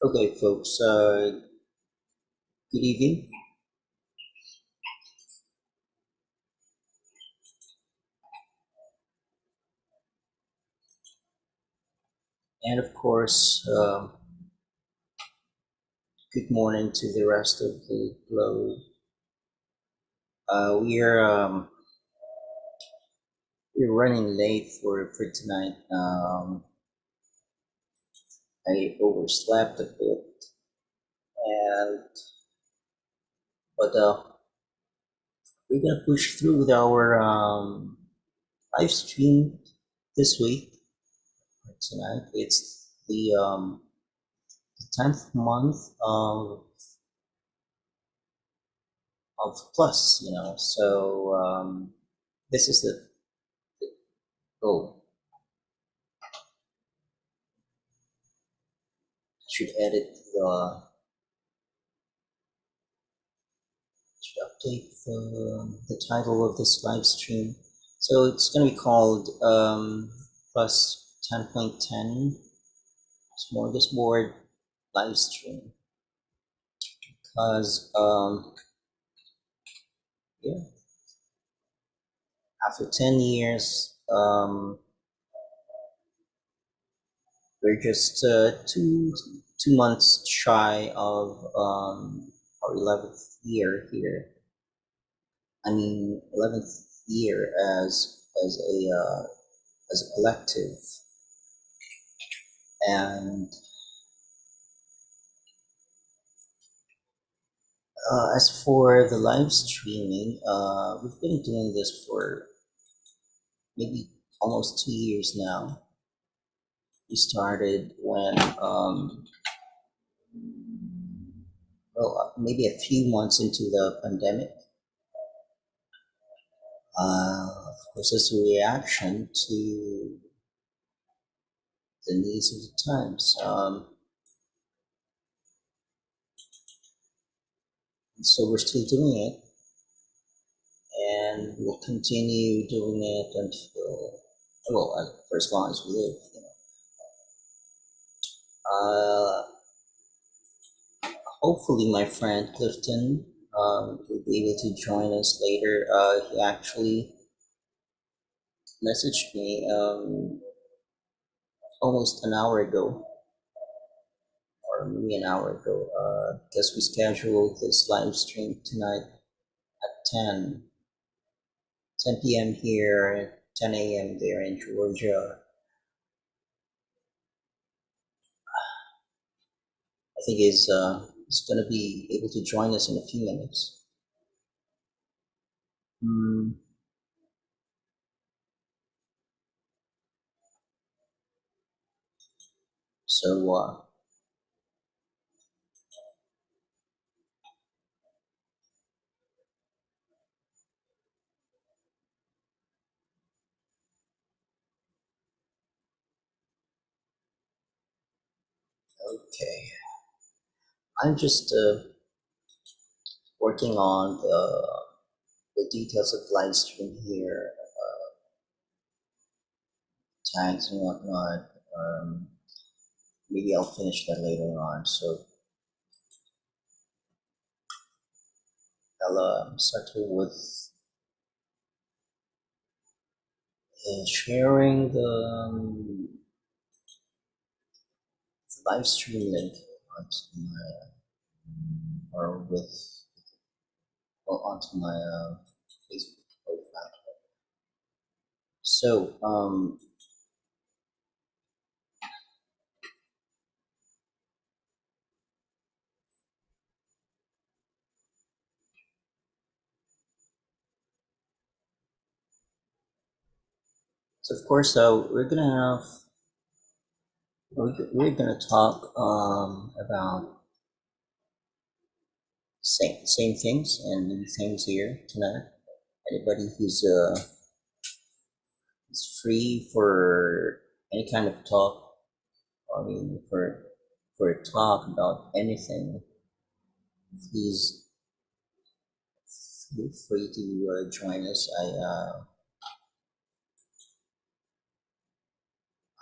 Okay, folks, good evening. And of course, good morning to the rest of the globe. We're running late for tonight. I overslept a bit, and but we're gonna push through with our live stream this week. Tonight, it's the 10th month of plus, So this is the goal. Should edit should update the title of this live stream. So it's going to be called plus 10.10 smorgasbord live stream, because yeah, after 10 years, we're just two months shy of our 11th year here. I mean, 11th year as a collective, and as for the live streaming, we've been doing this for maybe almost 2 years now. We started when maybe a few months into the pandemic. Of course, as a reaction to the needs of the times. So we're still doing it, and we'll continue doing it until, for as long as we live. Hopefully, my friend Clifton will be able to join us later. He actually messaged me almost an hour ago, or maybe an hour ago, because we scheduled this live stream tonight at 10 p.m. here, 10 a.m. there in Georgia. I think he's going to be able to join us in a few minutes. So, okay. I'm just working on the details of live stream here, tags and whatnot. Maybe I'll finish that later on. So I'll start with sharing the live stream link onto my onto my Facebook profile. So of course, we're gonna talk about same things and new things here tonight. Anybody who's is free for any kind of talk, I mean, for a talk about anything, please feel free to join us.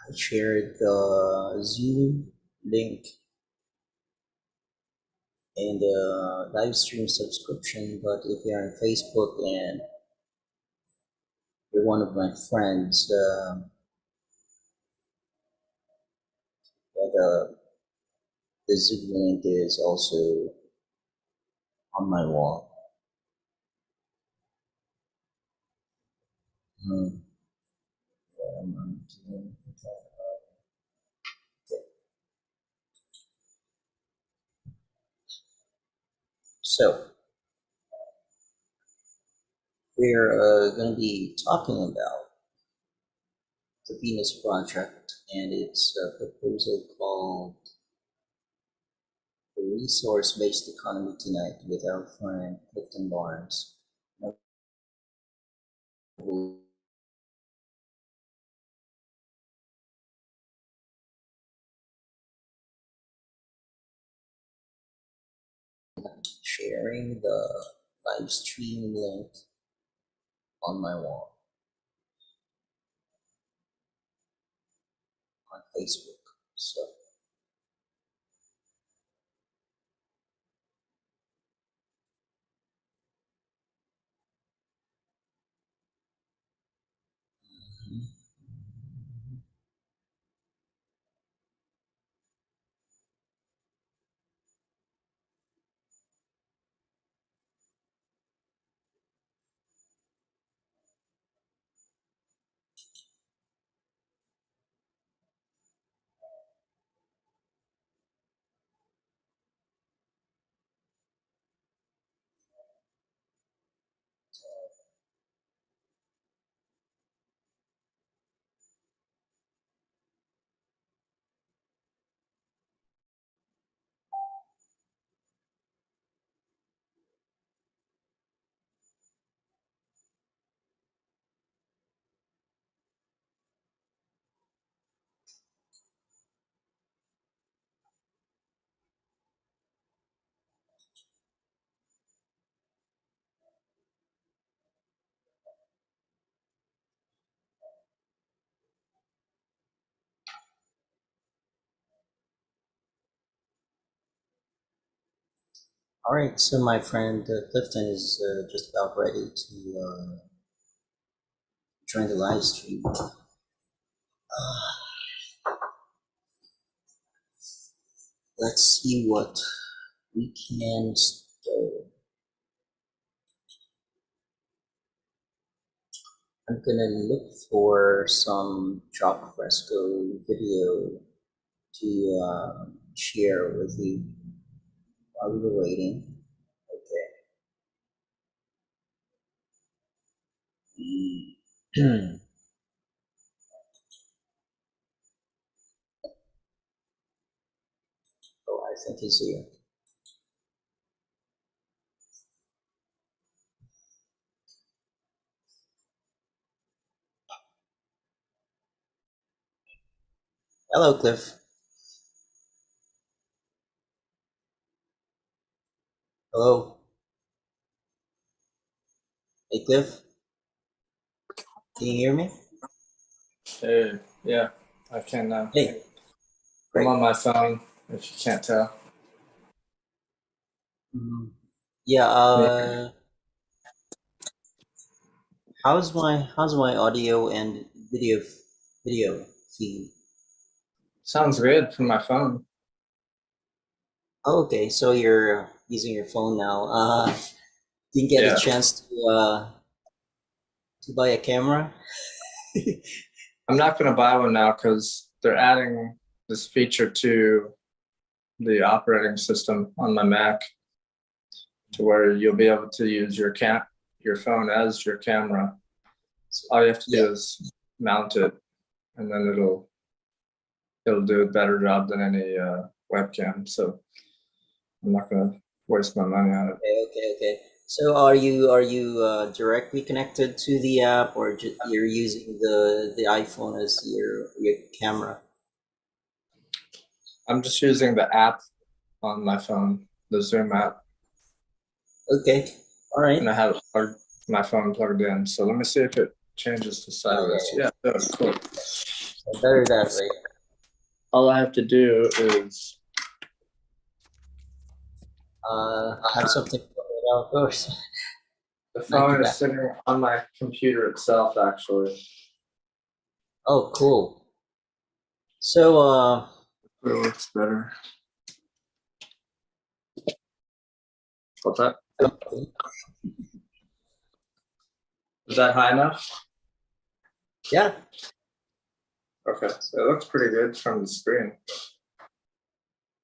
I shared the Zoom link and live stream subscription. But if you're on Facebook and you're one of my friends, the Zoom link is also on my wall. Hmm. So we're going to be talking about the Venus Project and its proposal called the Resource-Based Economy tonight with our friend Clifton Barnes. We'll sharing the live stream link on my wall on Facebook. So all right, so my friend Clifton is just about ready to join the live stream. Let's see what we can start. I'm gonna look for some chalk fresco video to share with you while we're waiting. Okay. Oh, I think he's here. Hello, Cliff. Hello. Hey, Cliff. Can you hear me? Hey, yeah, I can now. Hey. I'm Great. on my phone, if you can't tell. Yeah. Yeah. How's my audio and video feed? Sounds good from my phone. Oh, okay, so you're using your phone now. Didn't get a Yeah. chance to buy a camera. I'm not going to buy one now because they're adding this feature to the operating system on my Mac to where you'll be able to use your phone as your camera. So all you have to Yeah. do is mount it, and then it'll do a better job than any webcam. So I'm not going to waste my money on it. Okay. So are you directly connected to the app, or you're using the iPhone as your camera? I'm just using the app on my phone, the Zoom app. Okay. All right. And I have my phone plugged in. So let me see if it changes to sideways. Yeah, that's cool. So better that way. All I have to do is have something outdoors. The Not too phone is bad. sitting on my computer itself, actually. Oh, cool. So, It looks better. What's that? Is that high enough? yeah. Okay, so it looks pretty good from the screen.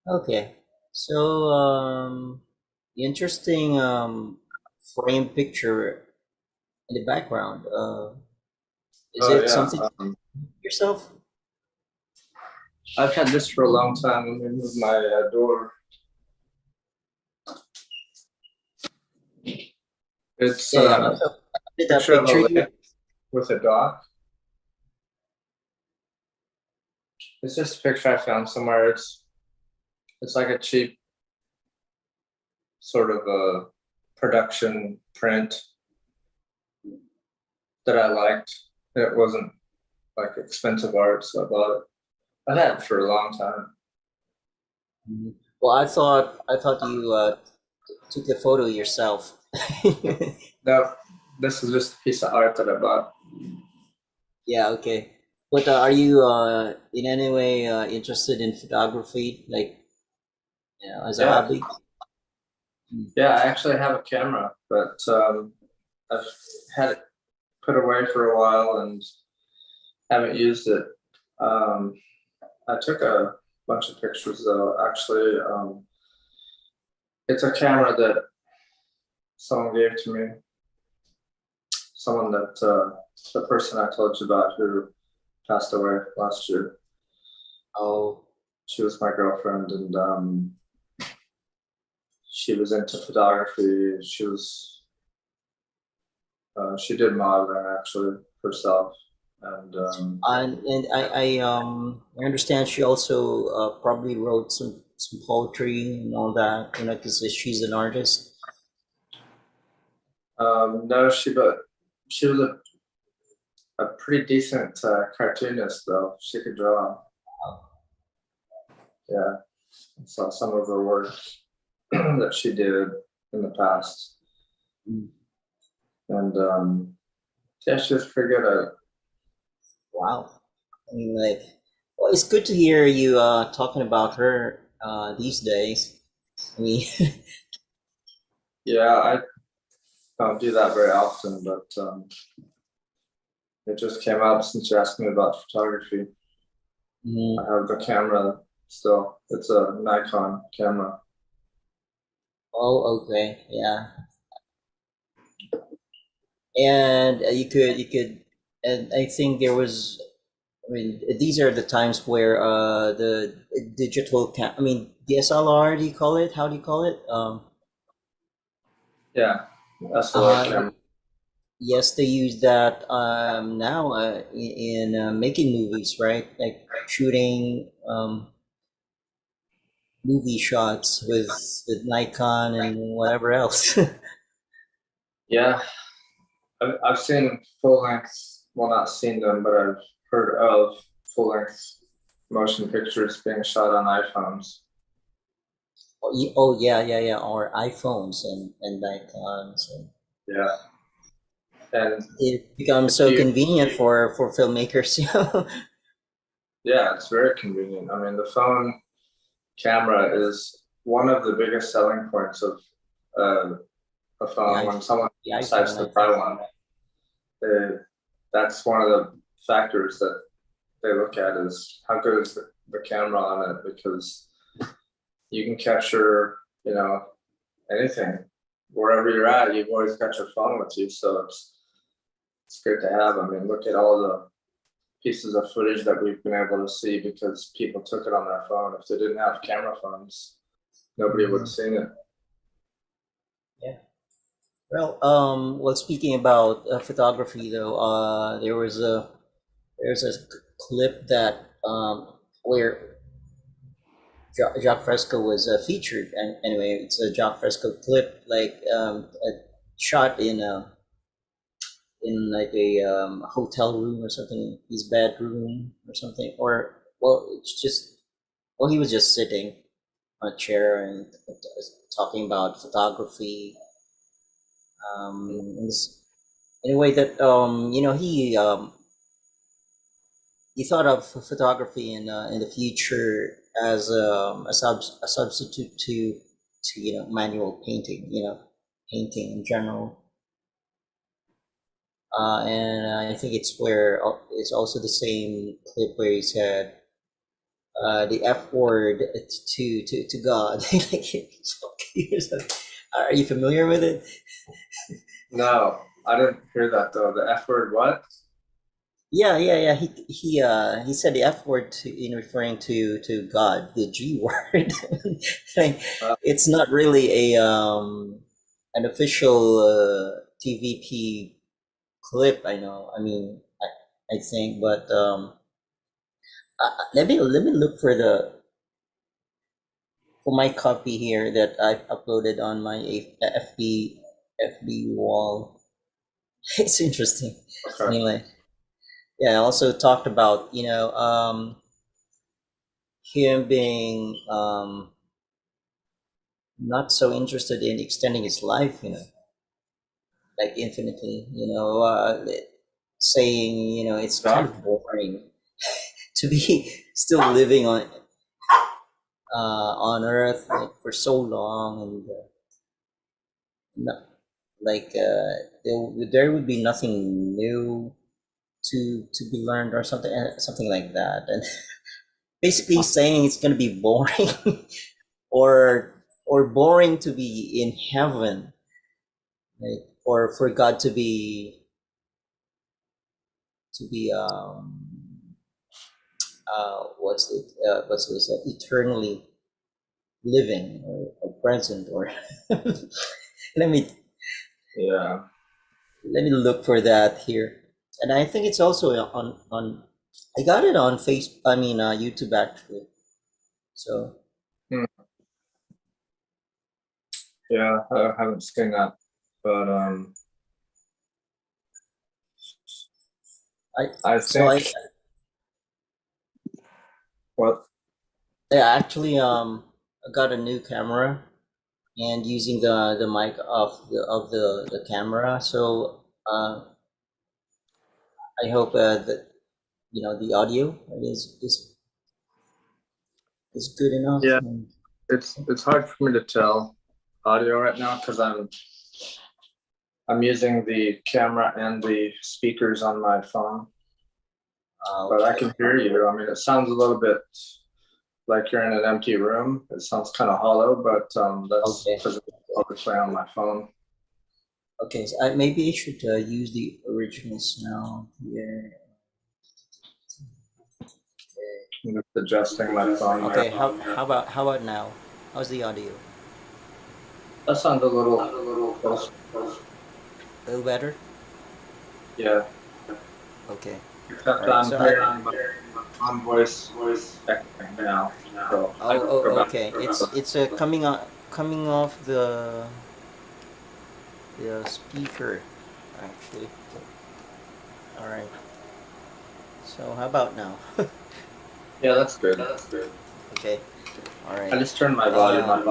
Okay. So, interesting frame picture in the background. Is Oh it yeah, something yourself? I've had this for a long time. Let me move my door. It's Yeah, yeah. a So, did that picture of a picture you? lake with a dock. It's just a picture I found somewhere. It's like a cheap sort of a production print that I liked. It wasn't like expensive art, so I bought it. I've had it for a long time. Mhm. Well, I thought you took the photo yourself. No, this is just a piece of art that I bought. Yeah, okay. But are you in any way interested in photography, like as a Yeah, hobby? Mm. yeah. I actually have a camera, but I've had it put away for a while and haven't used it. Um, I took a bunch of pictures though. Actually, it's a camera that someone gave to me. Someone that the person I told you about who passed away last year. Oh, She was my girlfriend, and she was into photography. She did modeling actually herself, and and I understand she also probably wrote some poetry and all that, because she's an artist. no, she was a pretty decent cartoonist though. She could draw. Yeah, I saw some of her work that she did in the past, Mm. and yeah, she was pretty good at it. Wow. I mean, like, well, it's good to hear you talking about her these days. I mean, Yeah, I don't do that very often, but it just came up since you asked me about photography. I mm, have the camera still. It's a Nikon camera. oh, okay, yeah. And and I think there was. I mean, these are the times where the digital I mean, DSLR. Do you call it? How do you call it? Yeah, SLR Uh, camera. yes, they use that now in making movies, right? Like shooting movie shots with Nikon and whatever else. Yeah, I've seen full length. Well, not seen them, but I've heard of full length motion pictures being shot on iPhones. Oh yeah, yeah, yeah, or iPhones and Nikons. And Yeah, and it becomes if so you, convenient for filmmakers. yeah, it's very convenient. I mean, the phone camera is one of the biggest selling points of uh, a the phone. When someone the decides iPhone, to I buy think. one, they, that's one of the factors that they look at is how good is the camera on it, because you can capture, anything wherever you're at. You've always got your phone with you, so it's good to have. I mean, look at all the pieces of footage that we've been able to see because people took it on their phone. If they didn't have camera phones, nobody would have Mhm. seen it. Yeah. Well, speaking about photography, though, there's a clip that where Jacques Fresco was featured, and anyway, it's a Jacques Fresco clip, like shot in like a hotel room or something, his bedroom or something, or well, it's just well, he was just sitting. on a chair and talking about photography. In this in a way that he thought of photography in the future as a substitute to manual painting, painting in general. And I think it's also the same clip where he said the F word to God. Are you familiar with it? No, I didn't hear that though. The F word, what? Yeah. He said the F word in referring to God, the G word. Like, Uh, it's not really a an official TVP clip. I know. I mean, I think, but let me look for my copy here that I've uploaded on my FB wall. It's interesting. okay. Anyway, yeah. I also talked about him being not so interested in extending his life, like infinitely. Saying it's kind Dog? of boring to be still living on Earth like for so long and. No, like there would be nothing new to be learned or something like that, and basically saying it's going to be boring or boring to be in heaven, like, or for God to be what's this eternally living or present or let me Yeah. let me look for that here. And I think it's also on I got it on YouTube actually. So Hmm. Yeah, I haven't seen that, but I I so I think what? yeah, actually I got a new camera and using the mic of the camera. So I hope that the audio is good enough. Yeah, it's hard for me to tell audio right now because I'm using the camera and the speakers on my phone, but I Okay. can hear you. I mean, it sounds a little bit like you're in an empty room. It sounds kind of hollow, but that's Okay. because it's obviously on my phone. Okay. So maybe I should use the original sound. Yeah. I'm just adjusting my phone here. Okay. How about now? How's the audio? That sounds a little close. A little better. Yeah, Okay. All except right. I'm So hearing my own voice echoing now. So I oh, have to go back. okay. It's coming off the speaker, actually. All right. So how about now? Yeah, that's good. Okay. All I right. just turned my volume up.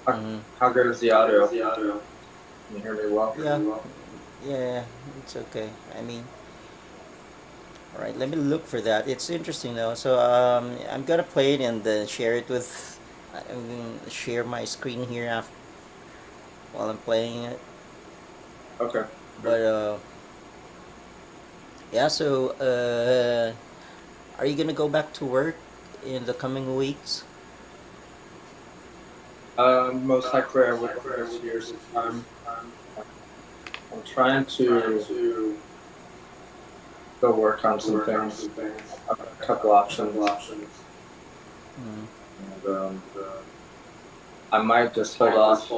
How, Mhm. how good is the audio? Can you hear me well? Yeah. Yeah. It's okay. I mean, all right. Let me look for that. It's interesting though. So I'm gonna play it and share it with. I'm gonna share my screen here after while I'm playing it. Okay. But yeah. So are you gonna go back to work in the coming weeks? Most likely I will this year sometime. I'm trying to go work on some things. I've got a couple options, Mm. and I might just hold off.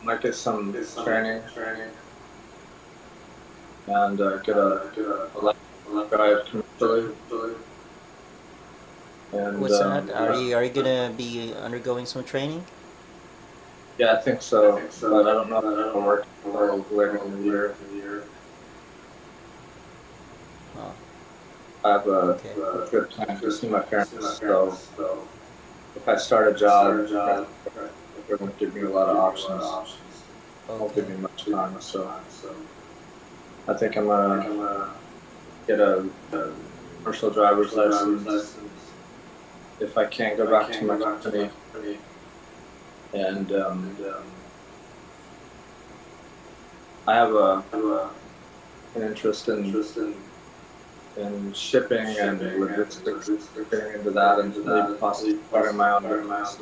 Might get some training and get a life drive commercially. And What's that? Are you gonna be undergoing some training? yeah, I think so, but I don't know if it'll work until later in the year. Oh, I have okay. a good plan to see my parents, so if I start a job, they're going to give me a lot of options. Won't give me much time, so I think I'm gonna get a commercial driver's license if I can't go back to my company, and I have an interest in shipping and logistics, getting into that, and maybe possibly starting my own business.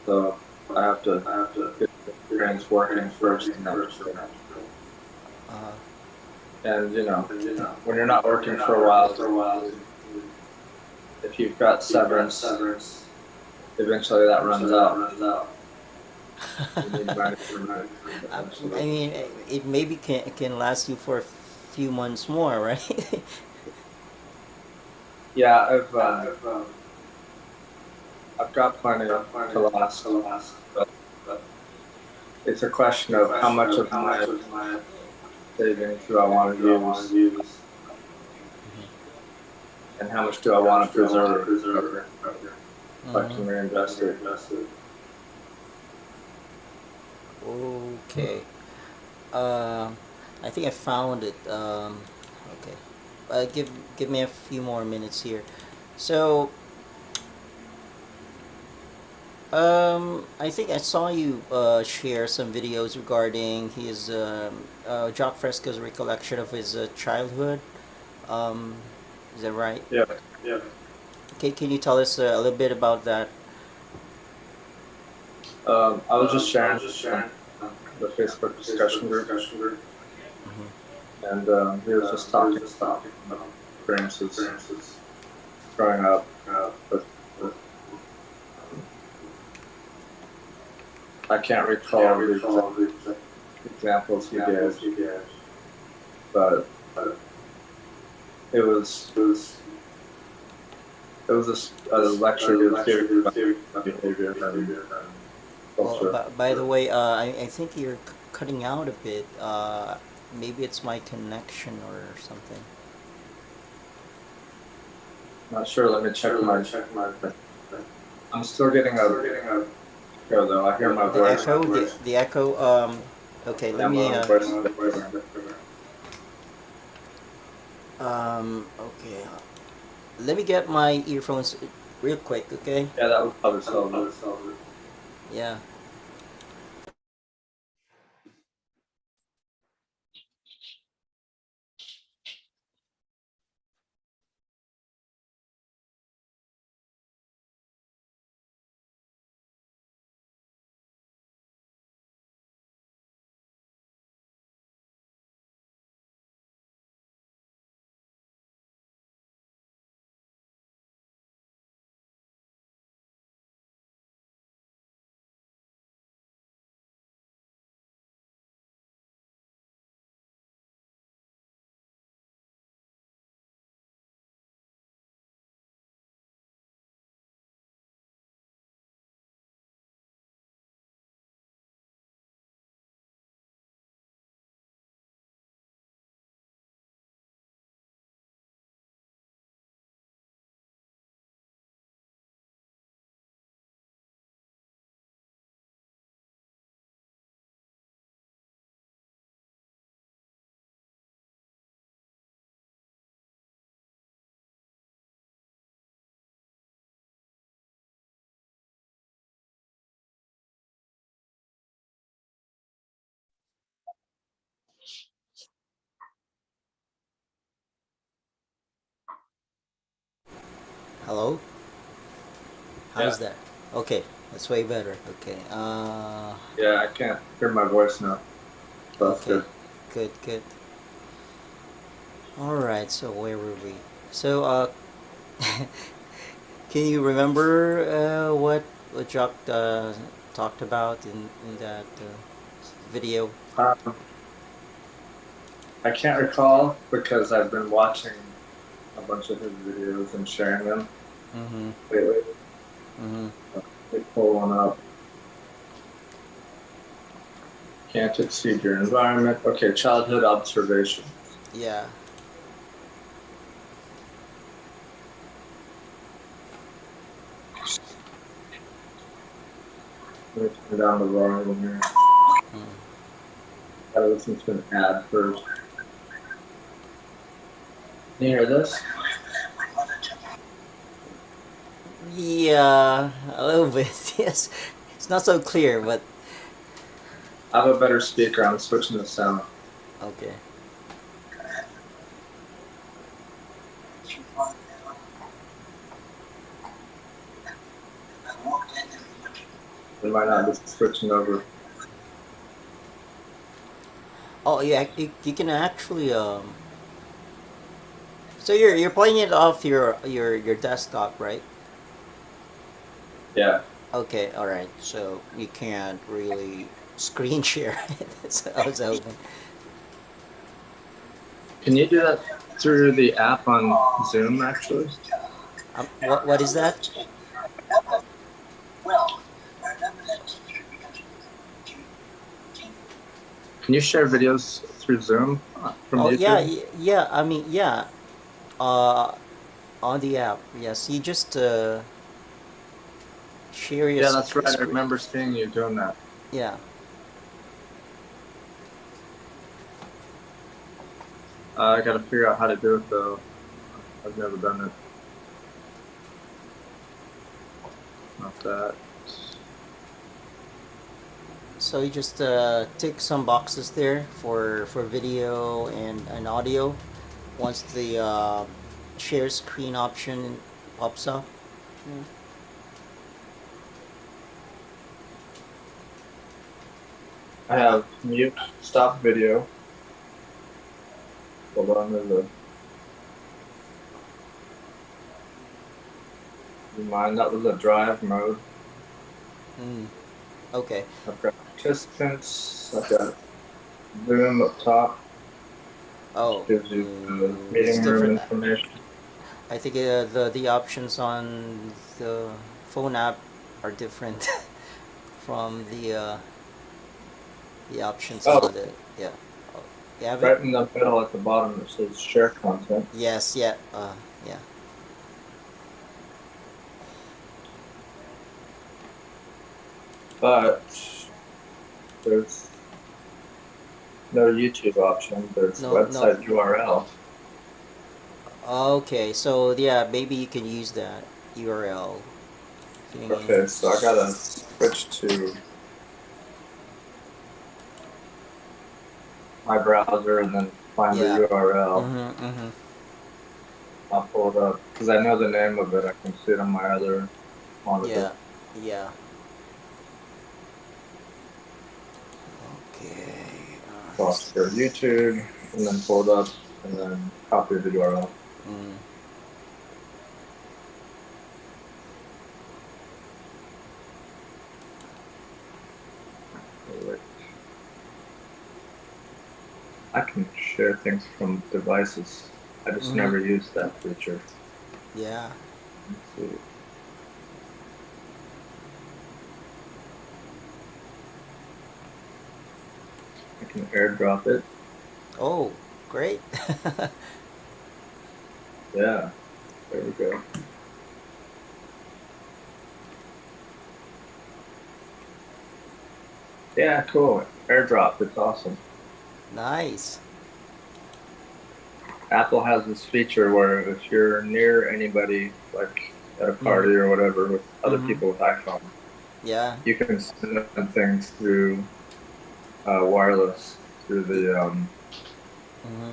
So I have to get experience working first, and and you know, when you're not working for a while, if you've got severance, eventually that runs out. I mean, it maybe can last you for a few months more, right? Yeah, I've got plenty to last, but it's a question of how much of my savings do I want to use, and how much do I want to preserve if I can reinvest it. Okay. I think I found it. Okay. Give me a few more minutes here. So, I think I saw you share some videos regarding his Jock Fresco's recollection of his childhood. Um, is that right? Yeah. Okay, can you tell us a little bit about that? I was just sharing the Facebook discussion group, and he was just talking about experiences growing up. I can't recall the exact examples he gave, but it was a lecture he was giving about behavior and culture. Well, by the way, I think you're cutting out a bit. Maybe it's my connection or something. Not sure. Let me check my. I'm still getting a echo though. I hear my The voice. echo, the echo. Okay, let me. Okay. Let me get my earphones real quick. Okay. Yeah, that would probably solve it. Yeah. Hello. How's that? Okay, that's way better. Okay. Yeah, I can't hear my voice now. That's Okay. good. Good. All right. So where were we? So can you remember what Jock talked about in that video? I can't recall because I've been watching a bunch of his videos and sharing them lately. They pull one up. Can't exceed your environment. Okay, childhood observation. Yeah. Let me turn down the volume here. Gotta listen to an ad first. Can you hear this? Yeah, a little bit. Yes, it's not so clear, but I have a better speaker. I'm switching the sound. okay. It might not be switching over. Oh yeah, you can actually So you're playing it off your desktop, right? Yeah. Okay, all right. So you can't really screen share it. So I was hoping. Can you do that through the app on Zoom, actually? What is that? Can you share videos through Zoom from Oh yeah, YouTube? yeah. I mean yeah. Uh, on the app, yes. You just share your Yeah, that's right. I screen. remember seeing you doing that. Yeah. I got to figure out how to do it, though. I've never done it. Not that. So you just tick some boxes there for video and audio. Once the share screen option pops up. I have mute stop video. Hold on, there's a. Mine, that was a drive mode. Okay. I've got participants. I've got Zoom up top. Oh, Gives you the it's meeting room different. information. I think the options on the phone app are different from the options Oh, on the yeah. Oh, you have it? right in the middle at the bottom it says share content. Yes. Yeah. Yeah. But there's no YouTube option. There's No. No. website URL. Okay. So yeah, maybe you can use that URL. Okay, so I gotta switch to my browser and then find the Yeah. URL. Mm-hmm. I'll pull it up because I know the name of it. I can see it on my other monitor. Yeah. Yeah. Okay. Watch for YouTube and then pull it up and then copy the URL. Mm. Wait. I can share things from devices. I just Mm-hmm. never used that feature. Yeah. Let's see. I can airdrop it. Oh, great. Yeah, there we go. Yeah, cool. Airdrop, it's awesome. Nice. Apple has this feature where if you're near anybody, like at a party or whatever, with other Mm-hmm. people with iPhone, Yeah. you can send them things through wireless through the Mm-hmm.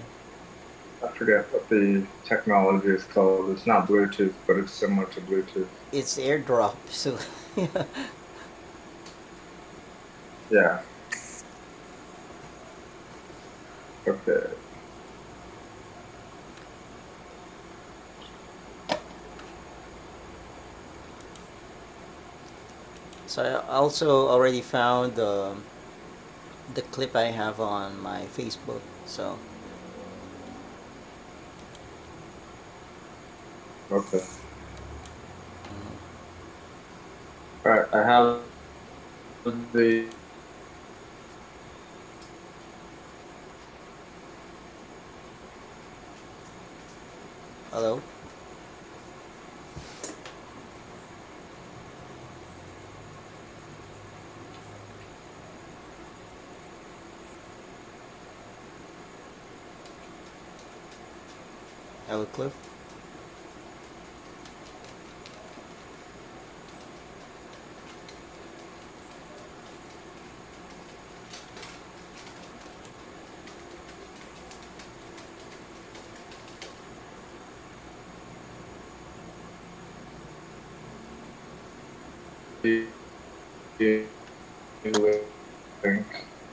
I forget what the technology is called. It's not Bluetooth, but it's similar to Bluetooth. It's airdrop. So yeah. Yeah. Okay. So I also already found the clip I have on my Facebook. So Okay. All right. I have the. hello. Hello, Cliff.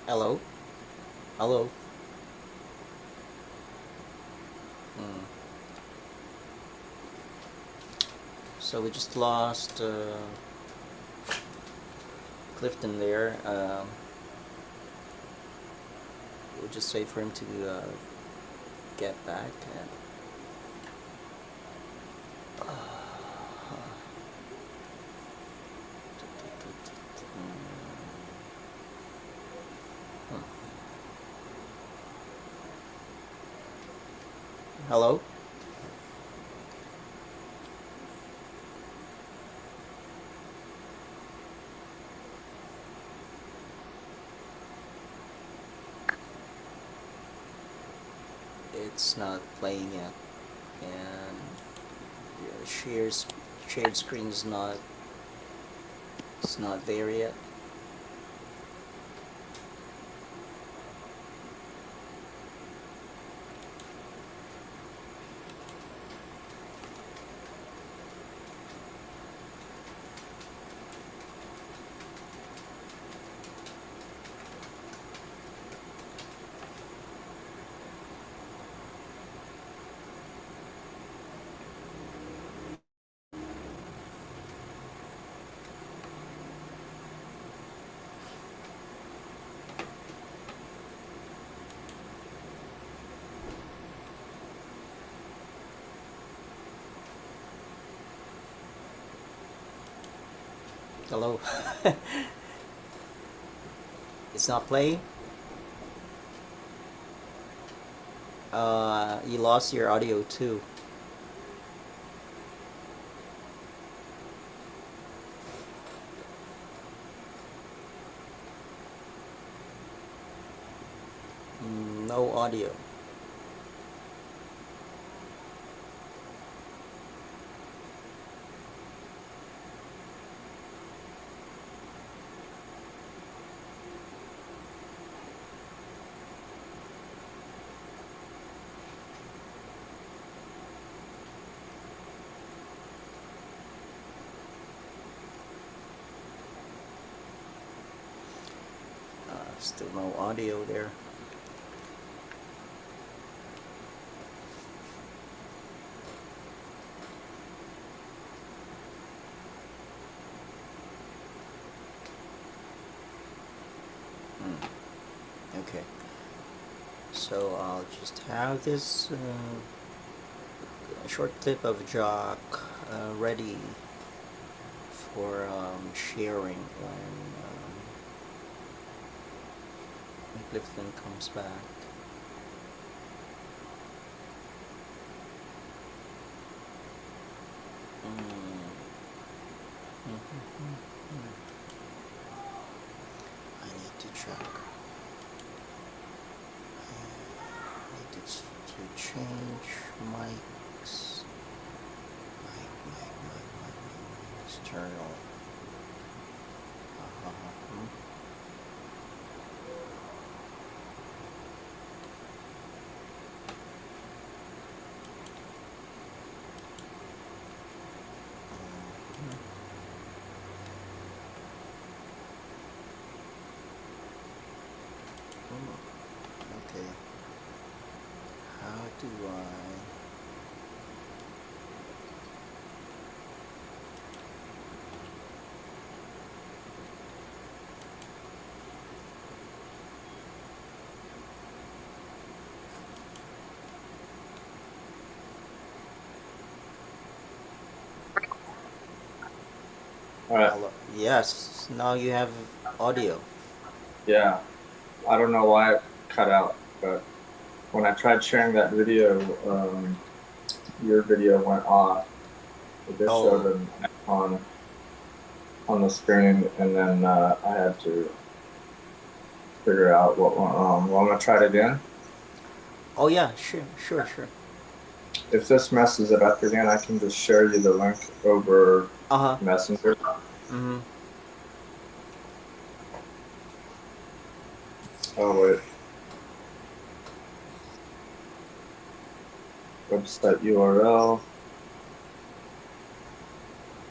Hello. Hello. So we just lost Clifton there. We'll just wait for him to get back. And hello. It's not playing yet, and the shared screen is not. It's not there yet. Hello. It's not playing. You lost your audio too. No audio. Still no audio there. Okay. So I'll just have this short clip of Jock ready for sharing when Clifton comes back. I need to check. I need to change mics. Mic, external. Okay. How do I... All right. Yes, now you have audio. Yeah. I don't know why it cut out, but when I tried sharing that video, your video went off. It just showed an icon on the screen, and then I had to figure out what went wrong. Well, I'm gonna try it again. Oh yeah, sure. If this messes it up again, I can just share you the link over Uh-huh. Messenger. Mm-hmm. Oh wait. Website URL.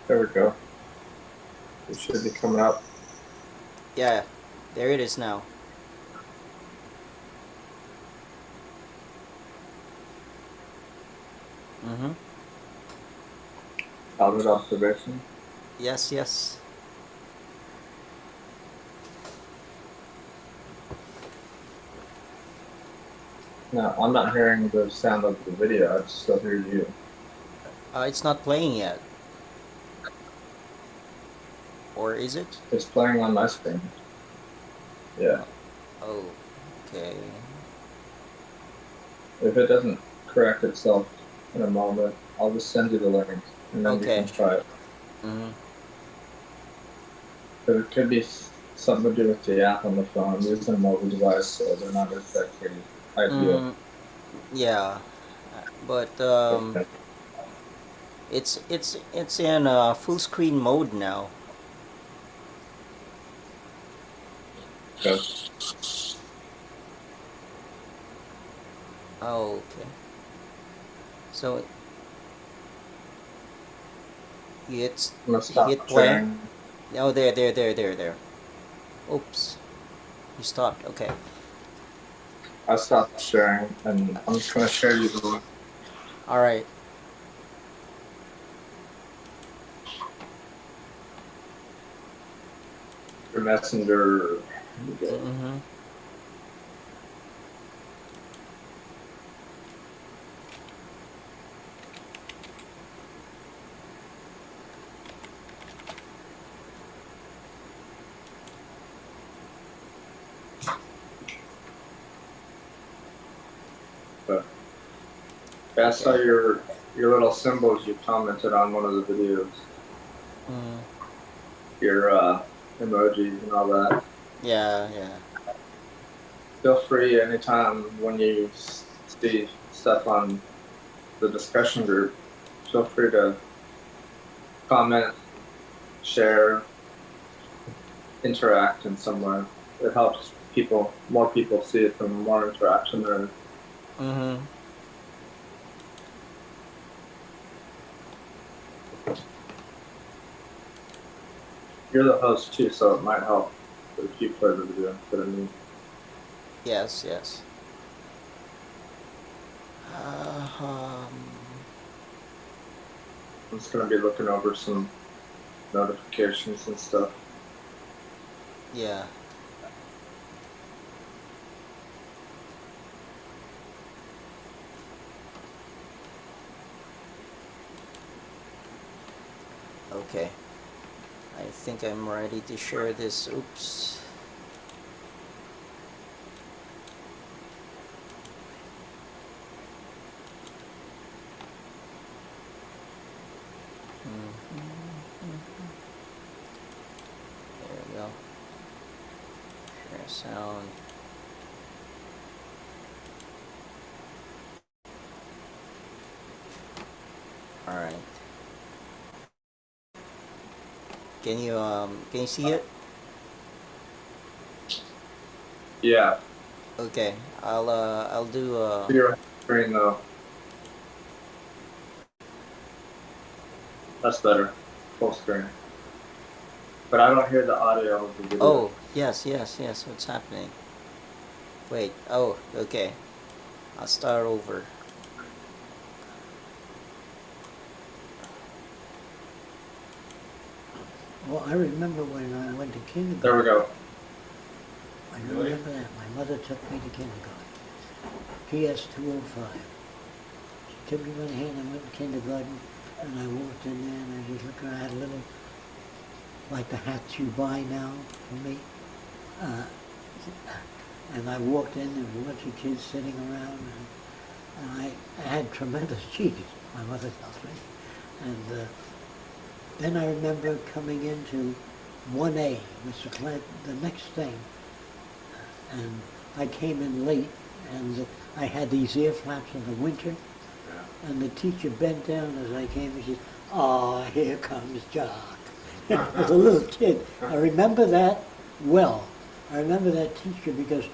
There we go. It should be coming up. Yeah, there it is now. Mm-hmm. Childhood observation. Yes, yes. No, I'm not hearing the sound of the video. I still hear you. It's not playing yet. Or is it? It's playing on my screen. Yeah. Oh, okay. If it doesn't correct itself in a moment, I'll just send you the link and then you Okay. can try it. Mm-hmm. But it could be something to do with the app on the phone. I'm using a mobile device, so they're not exactly ideal. Yeah. But Okay. it's in full screen mode now. Okay. Oh, okay. So it's I'm gonna stop hit play. sharing. Oh, there. Oops. You stopped. Okay. I stopped sharing, and I'm just gonna share you the link. All right. Your messenger. Mm-hmm. But yeah, I saw Okay. your little symbols you commented on one of the videos. Mm. Your emojis and all that. Yeah, yeah. Feel free anytime when you see stuff on the discussion group. Feel free to comment, share, interact in some way. It helps more people see it, the more interaction there is. Mm-hmm. You're the host too, so it might help if you play the video instead of me. Yes, yes. Um, I'm just gonna be looking over some notifications and stuff. yeah. Okay. I think I'm ready to share this. Oops. There we go. Share sound. All right. Can you see it? Yeah, Okay. I'll do your screen though. That's better. Full screen. But I don't hear the audio of the video. Oh, yes. What's happening? Wait. Oh, okay. I'll start over. Well, I remember when I went to kindergarten. There we go. I remember that. My mother took me to kindergarten. PS 205. She took me by the hand and went to kindergarten, and I walked in there and I just looked around. I had a little, like the hats you buy now for me. And I walked in, there was a bunch of kids sitting around, and I had tremendous cheeks, my mother tells me. And then I remember coming into 1A, Mr. Clint, the next thing, and I came in late, and I had these ear flaps in the winter, And the teacher bent down as I came and she said, "Ah, here comes Jock." As a little kid. I remember that well. I remember that teacher because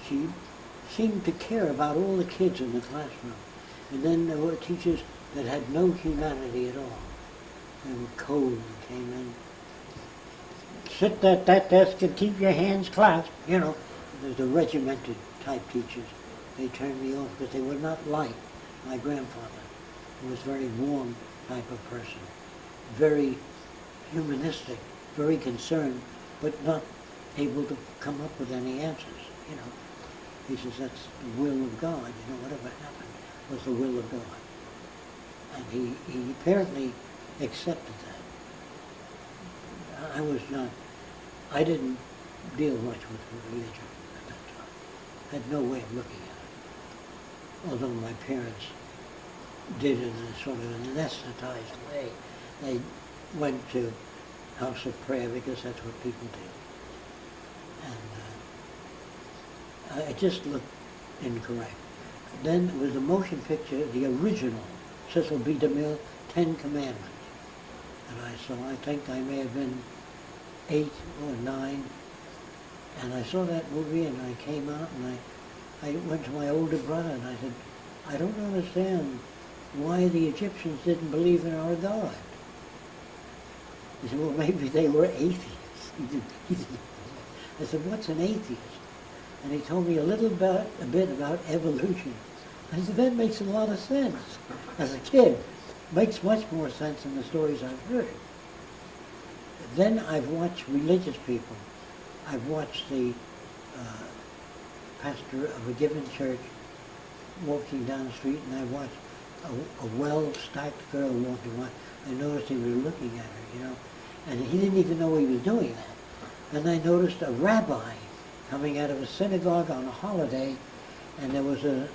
she seemed to care about all the kids in the classroom. And then there were teachers that had no humanity at all. They were cold and came in. Sit at that desk and keep your hands clasped, you know. There's the regimented type teachers. They turned me off because they were not like my grandfather, who was a very warm type of person, very humanistic, very concerned, but not able to come up with any answers, you know. He says, that's the will of God, you know, whatever happened was the will of God. And he apparently accepted that. I didn't deal much with religion at that time. I had no way of looking at it. Although my parents did in a sort of an anesthetized way. They went to house of prayer because that's what people did. And it just looked incorrect. Then there was a motion picture, the original, Cecil B. DeMille, 10 Commandments. And I saw, I think I may have been 8 or 9, and I saw that movie and I came out and I went to my older brother and I said, I don't understand why the Egyptians didn't believe in our God. He said, well, maybe they were atheists. He didn't. I said, what's an atheist? And he told me a bit about evolution. I said, that makes a lot of sense. As a kid, makes much more sense than the stories I've heard. Then I've watched religious people. I've watched the pastor of a given church walking down the street, and I watched a well-stacked girl walking by. I noticed he was looking at her, you know, and he didn't even know he was doing that. Then I noticed a rabbi coming out of a synagogue on a holiday, and there was a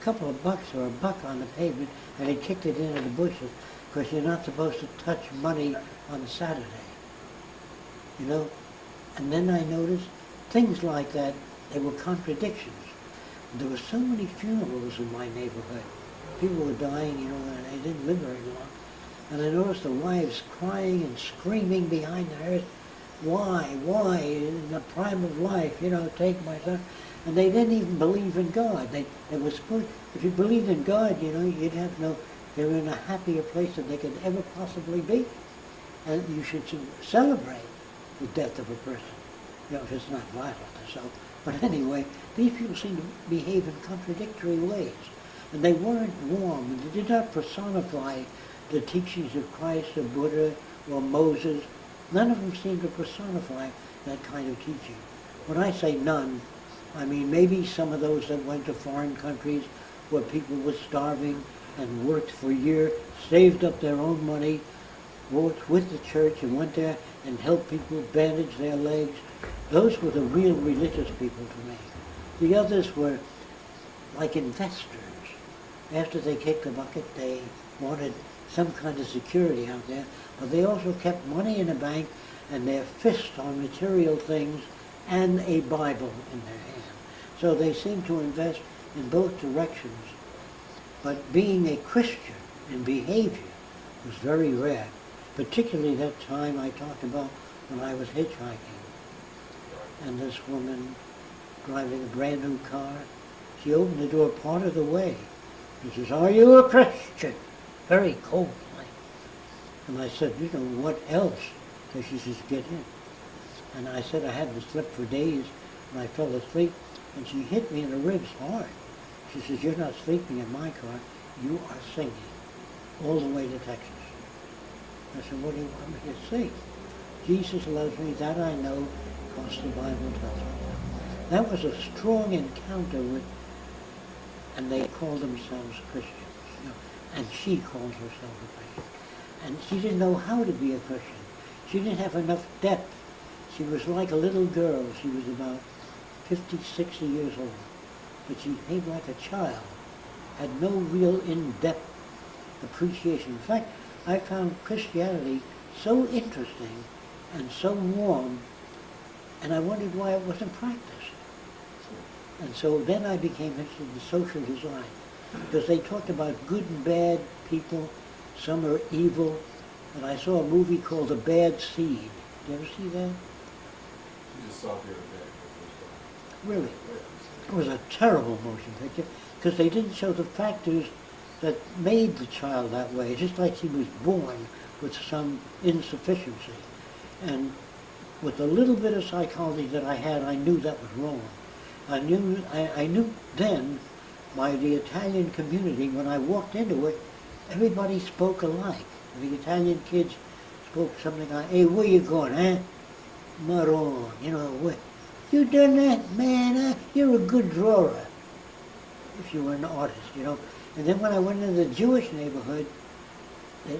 couple of bucks or a buck on the pavement, and he kicked it into the bushes because you're not supposed to touch money on Saturday, you know. And then I noticed things like that. They were contradictions. There were so many funerals in my neighborhood. People were dying, you know, and they didn't live very long. And I noticed the wives crying and screaming behind the hearse, why, in the prime of life, you know, take my son. And they didn't even believe in God. They were supposed, if you believed in God, you know, you'd have they were in a happier place than they could ever possibly be. And you should celebrate the death of a person, you know, if it's not violent or so. But anyway, these people seem to behave in contradictory ways. And they weren't warm, and they did not personify the teachings of Christ or Buddha or Moses. None of them seemed to personify that kind of teaching. When I say none, I mean maybe some of those that went to foreign countries where people were starving and worked for a year, saved up their own money, worked with the church and went there and helped people bandage their legs. Those were the real religious people to me. The others were like investors. After they kicked the bucket, they wanted some kind of security out there, but they also kept money in the bank and their fist on material things and a Bible in their hand. So they seemed to invest in both directions. But being a Christian in behavior was very rare, particularly that time I talked about when I was hitchhiking. And this woman driving a brand new car, she opened the door part of the way. She says, "Are you a Christian?" Very cold like. And I said, "You know, what else?" So she says, "Get in." And I said I hadn't slept for days, and I fell asleep, and she hit me in the ribs hard. She says, "You're not sleeping in my car, you are singing all the way to Texas." I said, "What do you want me to sing?" "Jesus loves me, that I know, because the Bible tells me." That was a strong encounter with, and they call themselves Christians, you know, and she calls herself a Christian. And she didn't know how to be a Christian. She didn't have enough depth. She was like a little girl. She was about 50, 60 years old. But she behaved like a child, had no real in-depth appreciation. In fact, I found Christianity so interesting and so warm, and I wondered why it wasn't practiced. And so then I became interested in social design. because they talked about good and bad people. Some are evil. And I saw a movie called The Bad Seed. Did you ever see that? You just saw it the other day. Really? It was a terrible motion picture because they didn't show the factors that made the child that way. It's just like he was born with some insufficiency. And with the little bit of psychology that I had, I knew that was wrong. I knew then the Italian community, when I walked into it, everybody spoke alike. The Italian kids spoke something like, "Hey, where you going, eh? Maron, you know, where, you done that, man, you're a good drawer." If you were an artist, you know. And then when I went into the Jewish neighborhood,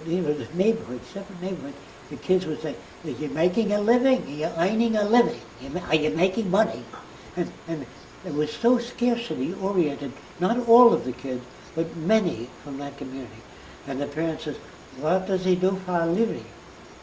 you know, the neighborhood, separate neighborhood, the kids would say, "Are you making a living? Are you earning a living? Are you making money?" And it was so scarcity oriented, not all of the kids, but many from that community. And the parents says, "What does he do for a living?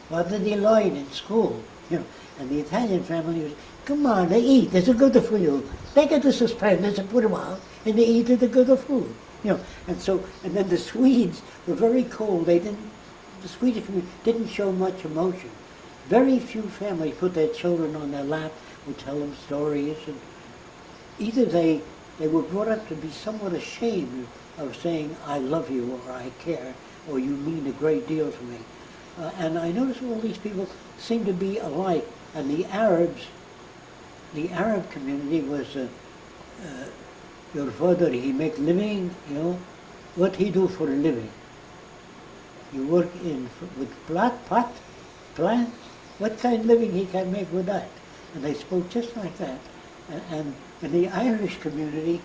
What did he learn in school?" You know, and the Italian family was, "Come on, they eat, it's good for you. They get the suspenders and put them out, and they eat the good food." You know, and then the Swedes were very cold. The Swedish community didn't show much emotion. Very few families put their children on their lap, would tell them stories, and either they were brought up to be somewhat ashamed of saying, "I love you," or "I care," or "You mean a great deal to me." And I noticed all these people seem to be alike. And the Arab community was, your father, he make living, you know, what he do for a living? You work with plants, what kind of living he can make with that? And they spoke just like that. And in the Irish community,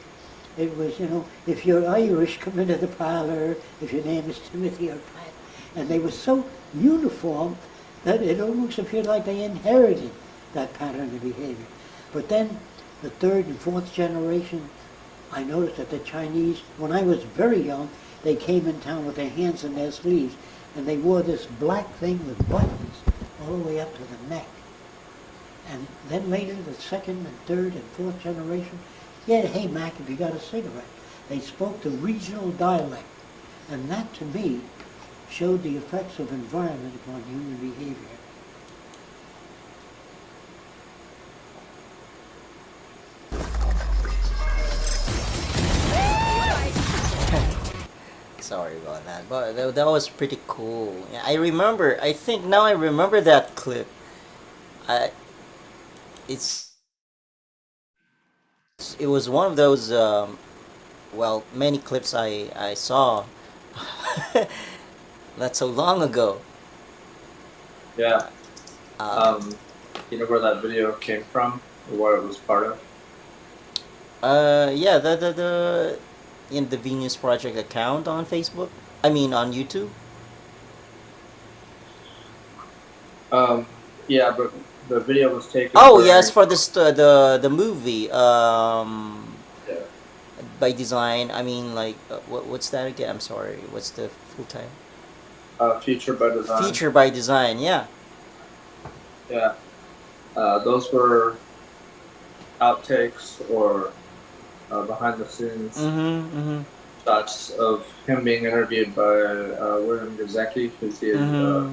it was, you know, if you're Irish, come into the parlor, if your name is Timothy or Pat. And they were so uniform that it almost appeared like they inherited that pattern of behavior. But then, the third and fourth generation, I noticed that the Chinese, when I was very young, they came in town with their hands in their sleeves, and they wore this black thing with buttons all the way up to the neck. And then later, the second and third and fourth generation, yeah, "Hey Mac, if you got a cigarette." They spoke the regional dialect. And that, to me, showed the effects of environment upon human behavior. Sorry about that, but that was pretty cool. Yeah, I remember. I think now I remember that clip. I it was one of those well, many clips I saw not so long ago. Yeah. Um, You know where that video came from, or what it was part of? yeah, the in the Venus Project account on Facebook. I mean on YouTube. Yeah, but the video was taken. Oh during- yes, for the movie. Yeah. By design. I mean, like what's that again? I'm sorry. What's the full title? Feature by design. Feature by design. Yeah. Yeah. Those were outtakes or behind the scenes shots of him being interviewed by William Gazecki, who's the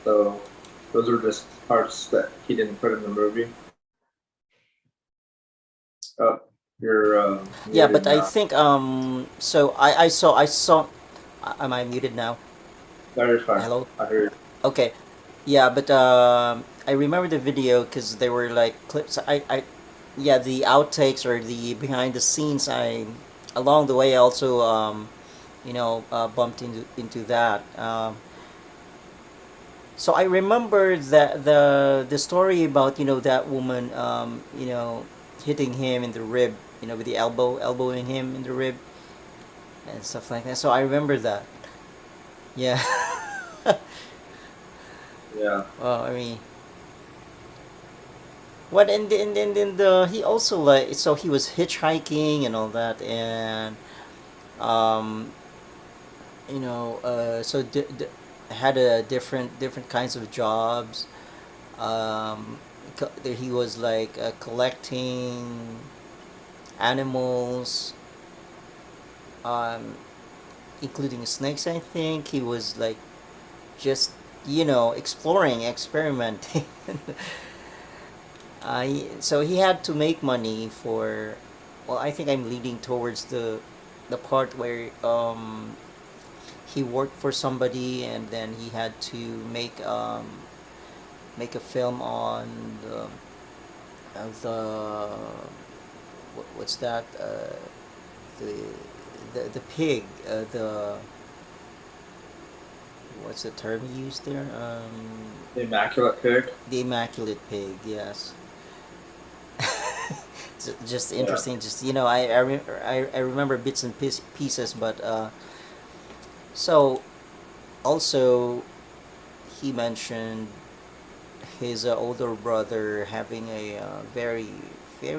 so those were just parts that he didn't put in the movie. Oh, you're Yeah, muted but I now. think so I saw am I muted now? No, you're fine. Hello? I hear you. Okay. Yeah, but I remember the video because there were like clips. Yeah, the outtakes or the behind the scenes. I along the way I also you know bumped into that. So I remember that the story about, you know, that woman you know, hitting him in the rib, you know, with the elbowing him in the rib and stuff like that. So I remember that. Yeah. Yeah. Well, I mean, what in the he also, like, so he was hitchhiking and all that, and um you know so had a different kinds of jobs. There he was like collecting animals, um, including snakes. I think he was like just exploring, experimenting. So he had to make money for. Well, I think I'm leading towards the part where he worked for somebody and then he had to make a film on the what's that the the pig, the what's the term used there, The Immaculate Pig. the immaculate pig, yes. Just Yeah. interesting, just I remember bits and pieces, but so also he mentioned his older brother having a very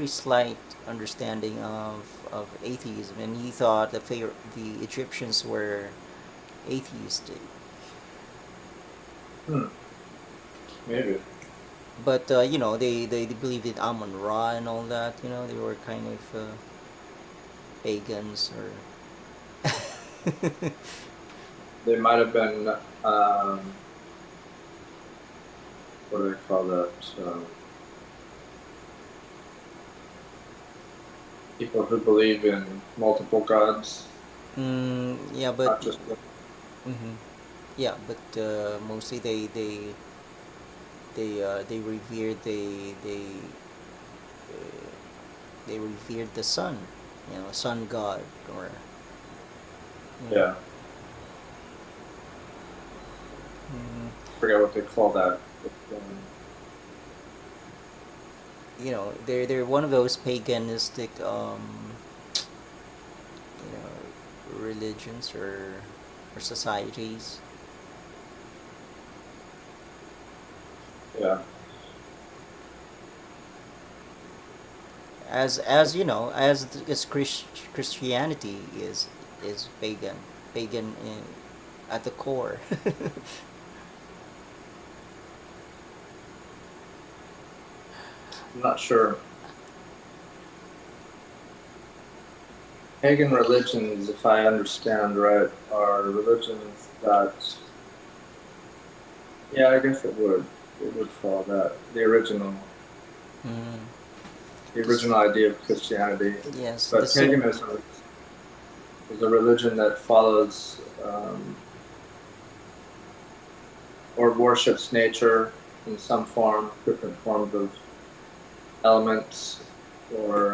slight understanding of atheism, and he thought the Egyptians were atheistic. Maybe. But they believed in Amon Ra and all that. They were kind of pagans or. They might have been, what do they call that? People who believe in multiple gods, Yeah, not but just one. hmm yeah, but mostly they revered uh, they revered the sun, sun god, or Yeah, mm, forget what they call that. But, they're one of those paganistic religions or societies. yeah, As Christianity is pagan at the core. I'm not sure. Pagan religions, if I understand right, are religions that, yeah, I guess it would fall that Mm. the original idea of Christianity. Yes, But paganism is a religion that follows or worships nature in some form, different forms of elements or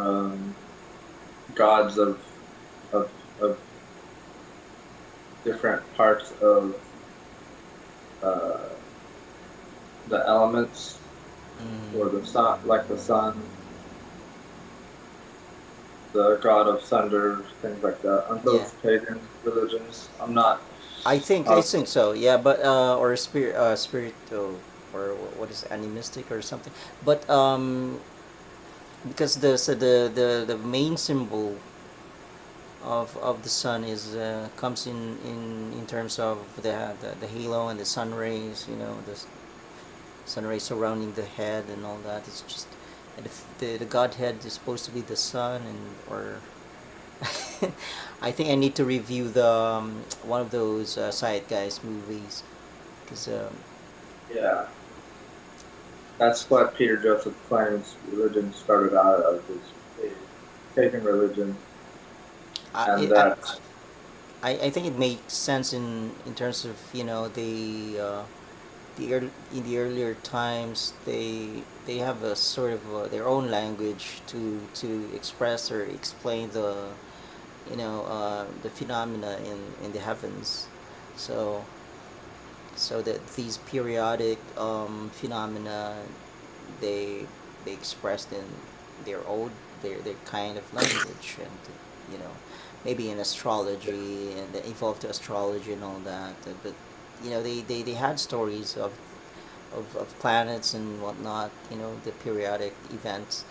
gods of, of different parts of uh, the elements or the sun, like the sun, the god of thunder, things like that. Aren't yeah. those pagan religions? I'm not. I think so. Yeah, but or spirit or what is it, animistic or something. But because the main symbol of the sun is comes in terms of the halo and the sun rays. The sun rays surrounding the head and all that. It's just and if the godhead is supposed to be the sun, and or I think I need to review the one of those Zeitgeist movies because Yeah, that's what Peter Joseph claims religion started out as, is a pagan religion, and I, that I think it makes sense in terms of in the earlier times they have a sort of their own language to express or explain the phenomena in the heavens, so that these periodic phenomena they they expressed in their own their kind of language, and you know maybe in astrology, and they evolved to astrology and all that, but they had stories of planets and whatnot, the periodic events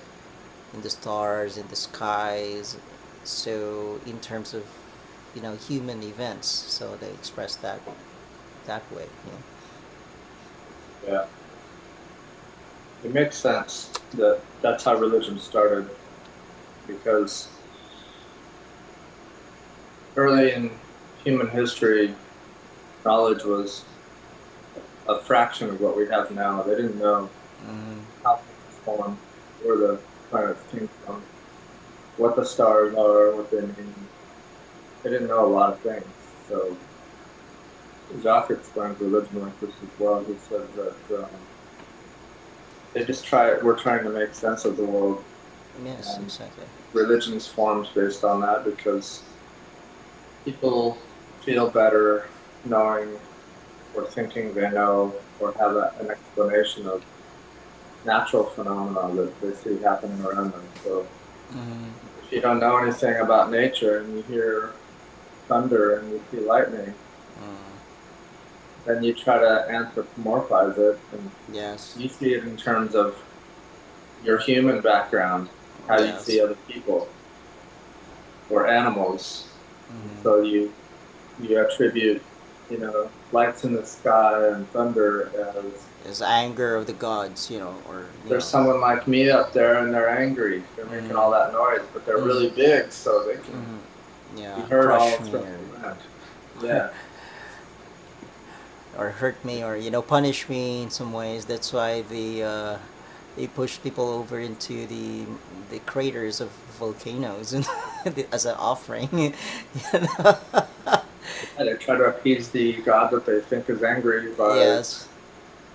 in the stars, in the skies. So in terms of human events, so they express that way. yeah, it makes sense that that's how religion started, because early in human history, knowledge was a fraction of what we have now. They didn't know how things formed, where the planets came from, what the stars are, what they mean. They didn't know a lot of things. So Jacques explains religion like this as well. He says that they just we're trying to make sense of the world. Yes, And exactly. religion's formed based on that because people feel better knowing or thinking they know or have an explanation of natural phenomena that they see happening around them. So if you don't know anything about nature and you hear thunder and you see lightning, then you try to anthropomorphize it and Yes. you see it in terms of your human background, how you Yes. see other people or animals. So you attribute, lights in the sky and thunder as It's anger of the gods, or there's someone like me up there and they're angry. They're making all that noise, but they're really big, so they can be heard all crush me through the land. Yeah. or hurt me, or punish me in some ways. That's why they push people over into the craters of volcanoes and as an offering. Yeah, they try to appease the god that they think is angry by Yes.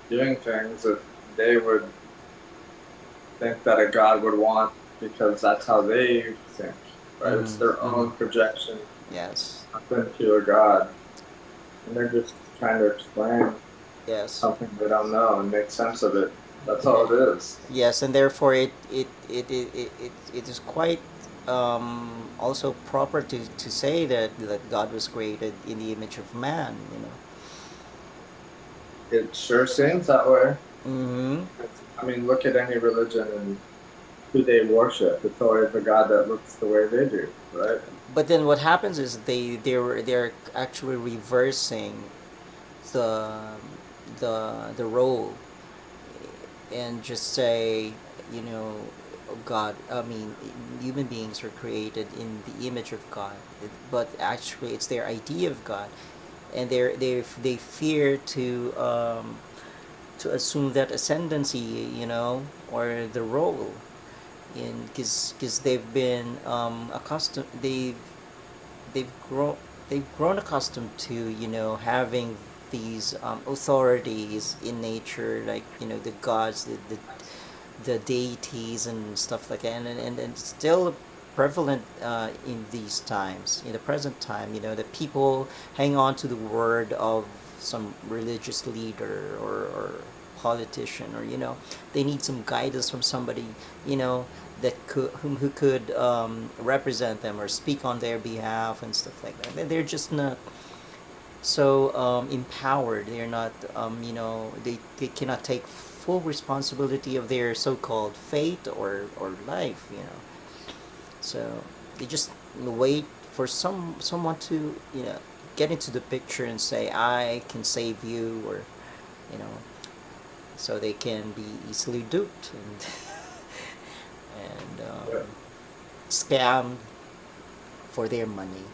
doing things that they would think that a god would want because that's how they think, right? It's their own projection Yes. up into a god. And they're just trying to explain Yes. something they don't know and make sense of it. That's all it is. Yes, and therefore it is quite also proper to say that God was created in the image of man. It sure seems that way. Mm-hmm. I mean, look at any religion and who they worship. It's always a god that looks the way they do, right? But then what happens is they're actually reversing the the role and just say, God. I mean, human beings were created in the image of God, but actually it's their idea of God, and they fear to assume that ascendancy, or the role, in because they've been accustomed they've grown accustomed to having these authorities in nature, like the gods, the deities and stuff like that, and still prevalent in these times, in the present time, that people hang on to the word of some religious leader or politician, or they need some guidance from somebody, that who could represent them or speak on their behalf and stuff like that. They're just not so empowered. They're not, they cannot take full responsibility of their so-called fate or life, So they just wait for someone to, get into the picture and say, I can save you, or, you know, so they can be easily duped and scammed for their money.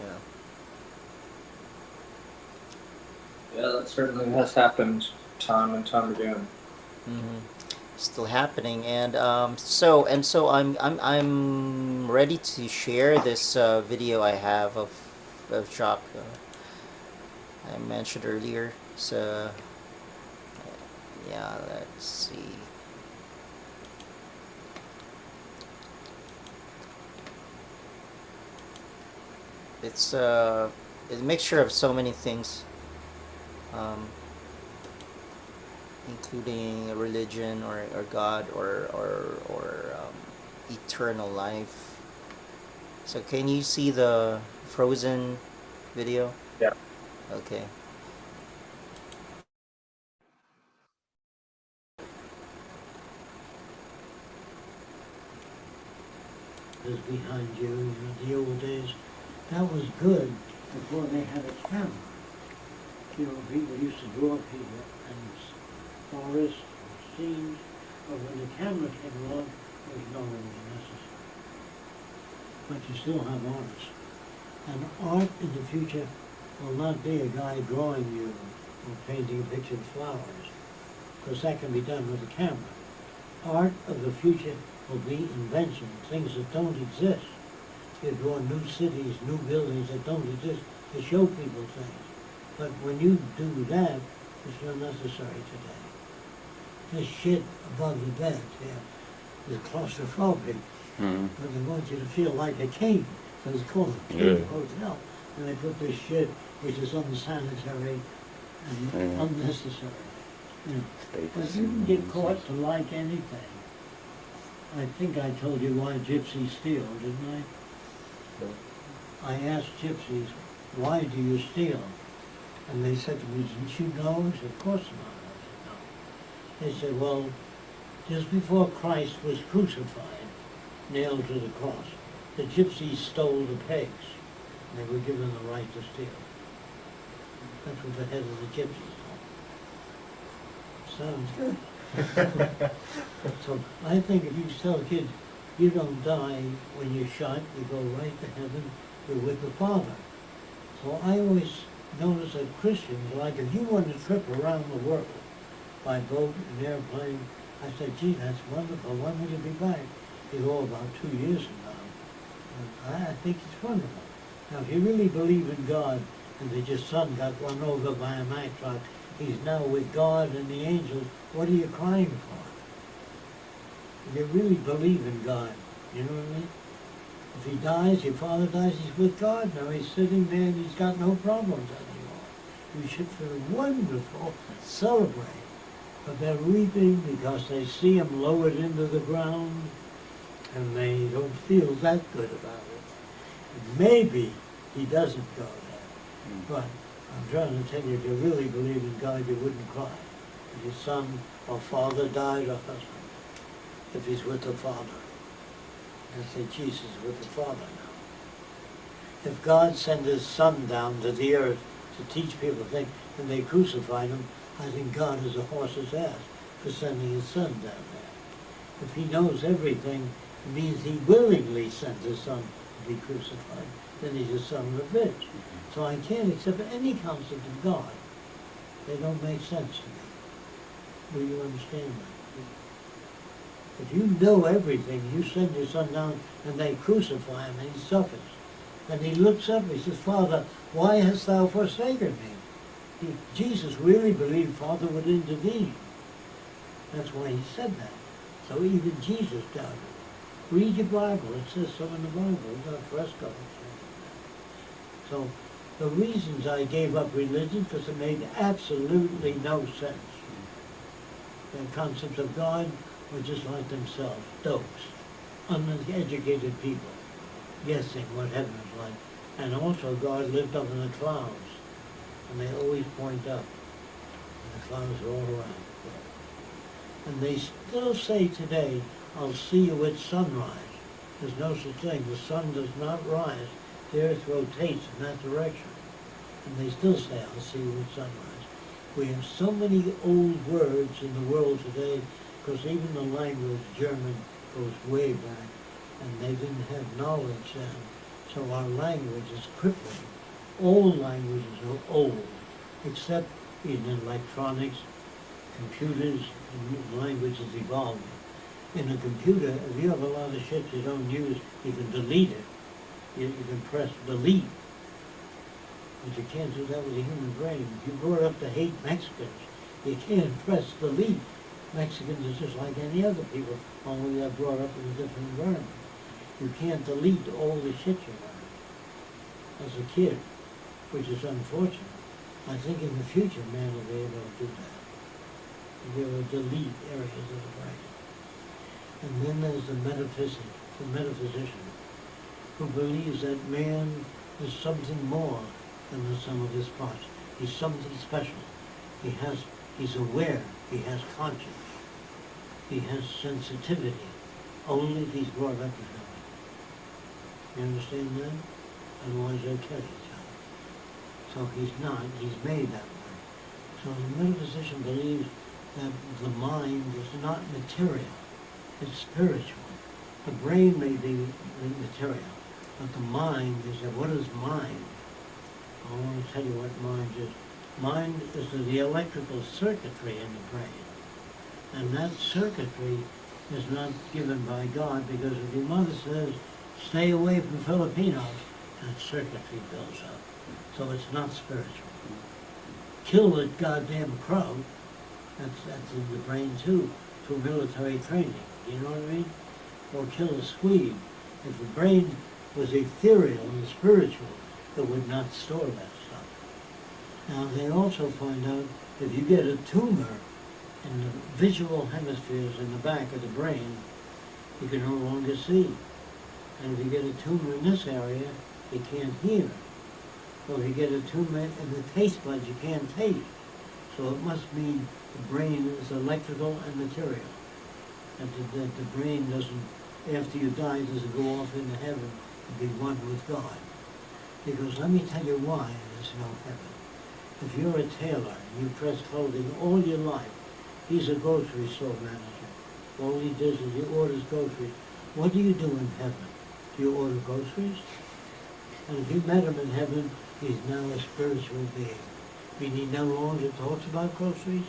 Yeah. Yeah, that certainly has happened time and time again. Mm-hmm. Still happening, and so I'm ready to share this video I have of Jacques I mentioned earlier. So yeah, let's see. It's a mixture of so many things, um, including religion or God or eternal life. So can you see the Frozen video? Yeah. Okay. Is behind you, the old days. That was good before they had a camera. People used to draw people in forests or scenes, but when the camera came along, it was no longer necessary. but you still have artists. And art in the future will not be a guy drawing you or painting a picture of flowers, because that can be done with a camera. Art of the future will be invention, things that don't exist. You draw new cities, new buildings that don't exist to show people things. But when you do that, it's not necessary today. This shit above the bed here is claustrophobic, but they want you to feel like a king. So it's called a king hotel. And they put this shit, which is unsanitary and unnecessary. You know. But you can get caught to like anything. I think I told you why gypsies steal, didn't I? I asked gypsies, why do you steal? And they said to me, didn't you know? I said, of course not. I said, no. They said, well, just before Christ was crucified, nailed to the cross, the gypsies stole the pigs. And they were given the right to steal. That's what the head of the gypsies told. Sounds good. So I think if you tell kids, you don't die when you're shot, you go right to heaven, you're with the Father. So I always notice that Christians, like if you want to trip around the world by boat and airplane, I said, gee, that's wonderful, when will you be back? You go about 2 years from now. And I think it's wonderful. Now if you really believe in God, and that your son got run over by a Mack truck, he's now with God and the angels, what are you crying for? If you really believe in God, you know what I mean? If he dies, your father dies, he's with God now. He's sitting there and he's got no problems anymore. You should feel wonderful, celebrate. But they're weeping because they see him lowered into the ground and they don't feel that good about it. And maybe he doesn't go there. But I'm trying to tell you, if you really believe in God, you wouldn't cry. If your son or father died or husband, if he's with the Father. And say, Jesus is with the Father now. If God sent his son down to the earth to teach people things, and they crucified him, I think God is a horse's ass for sending his son down there. If he knows everything, it means he willingly sent his son to be crucified. Then he's a son of a bitch. So I can't accept any concept of God. They don't make sense to me. Do you understand that? If you know everything, you send your son down and they crucify him and he suffers. And he looks up and he says, Father, why hast thou forsaken me? Jesus really believed Father would intervene. That's why he said that. So even Jesus doubted. Read your Bible. It says so in the Bible. It's not fresco. So the reasons I gave up religion, because it made absolutely no sense. The concepts of God were just like themselves, dopes, uneducated people, guessing what heaven is like. And also God lived up in the clouds, and they always point up, and the clouds are all around. And they still say today, I'll see you at sunrise. There's no such thing. The sun does not rise. The earth rotates in that direction. And they still say, I'll see you at sunrise. We have so many old words in the world today, because even the language, German, goes way back, and they didn't have knowledge then. So our language is crippling. All languages are old, except in electronics, computers, and language is evolving. In a computer, if you have a lot of shit you don't use, you can delete it. You can press delete. But you can't do that with a human brain. If you brought up to hate Mexicans, you can't press delete. Mexicans are just like any other people, only they're brought up in a different environment. You can't delete all the shit you learned as a kid, which is unfortunate. I think in the future, man will be able to do that. He'll be able to delete areas of the brain. And then there's the metaphysician, who believes that man is something more than the sum of his parts. He's something special. He's aware, he has conscience, he has sensitivity, only if he's brought up in heaven. You understand that? Otherwise they'll kill each other. So he's not, he's made that way. So the metaphysician believes that the mind is not material, it's spiritual. The brain may be material, But the mind, they said, what is mind? I want to tell you what mind is. Mind is the electrical circuitry in the brain. And that circuitry is not given by God, because if your mother says, stay away from Filipinos, that circuitry builds up. So it's not spiritual. Kill that goddamn crow, that's in the brain too, through military training. You know what I mean? Or kill a Swede. If the brain was ethereal and spiritual, it would not store that stuff. Now they also find out if you get a tumor in the visual hemispheres in the back of the brain, you can no longer see. And if you get a tumor in this area, you can't hear. Or if you get a tumor in the taste buds, you can't taste. So it must mean the brain is electrical and material. And that the brain doesn't, after you die, doesn't go off into heaven to be one with God. Because let me tell you why there's no heaven. If you're a tailor and you press clothing all your life, he's a grocery store manager. All he does is he orders groceries. What do you do in heaven? Do you order groceries? And if you met him in heaven, he's now a spiritual being. I mean, he no longer talks about groceries,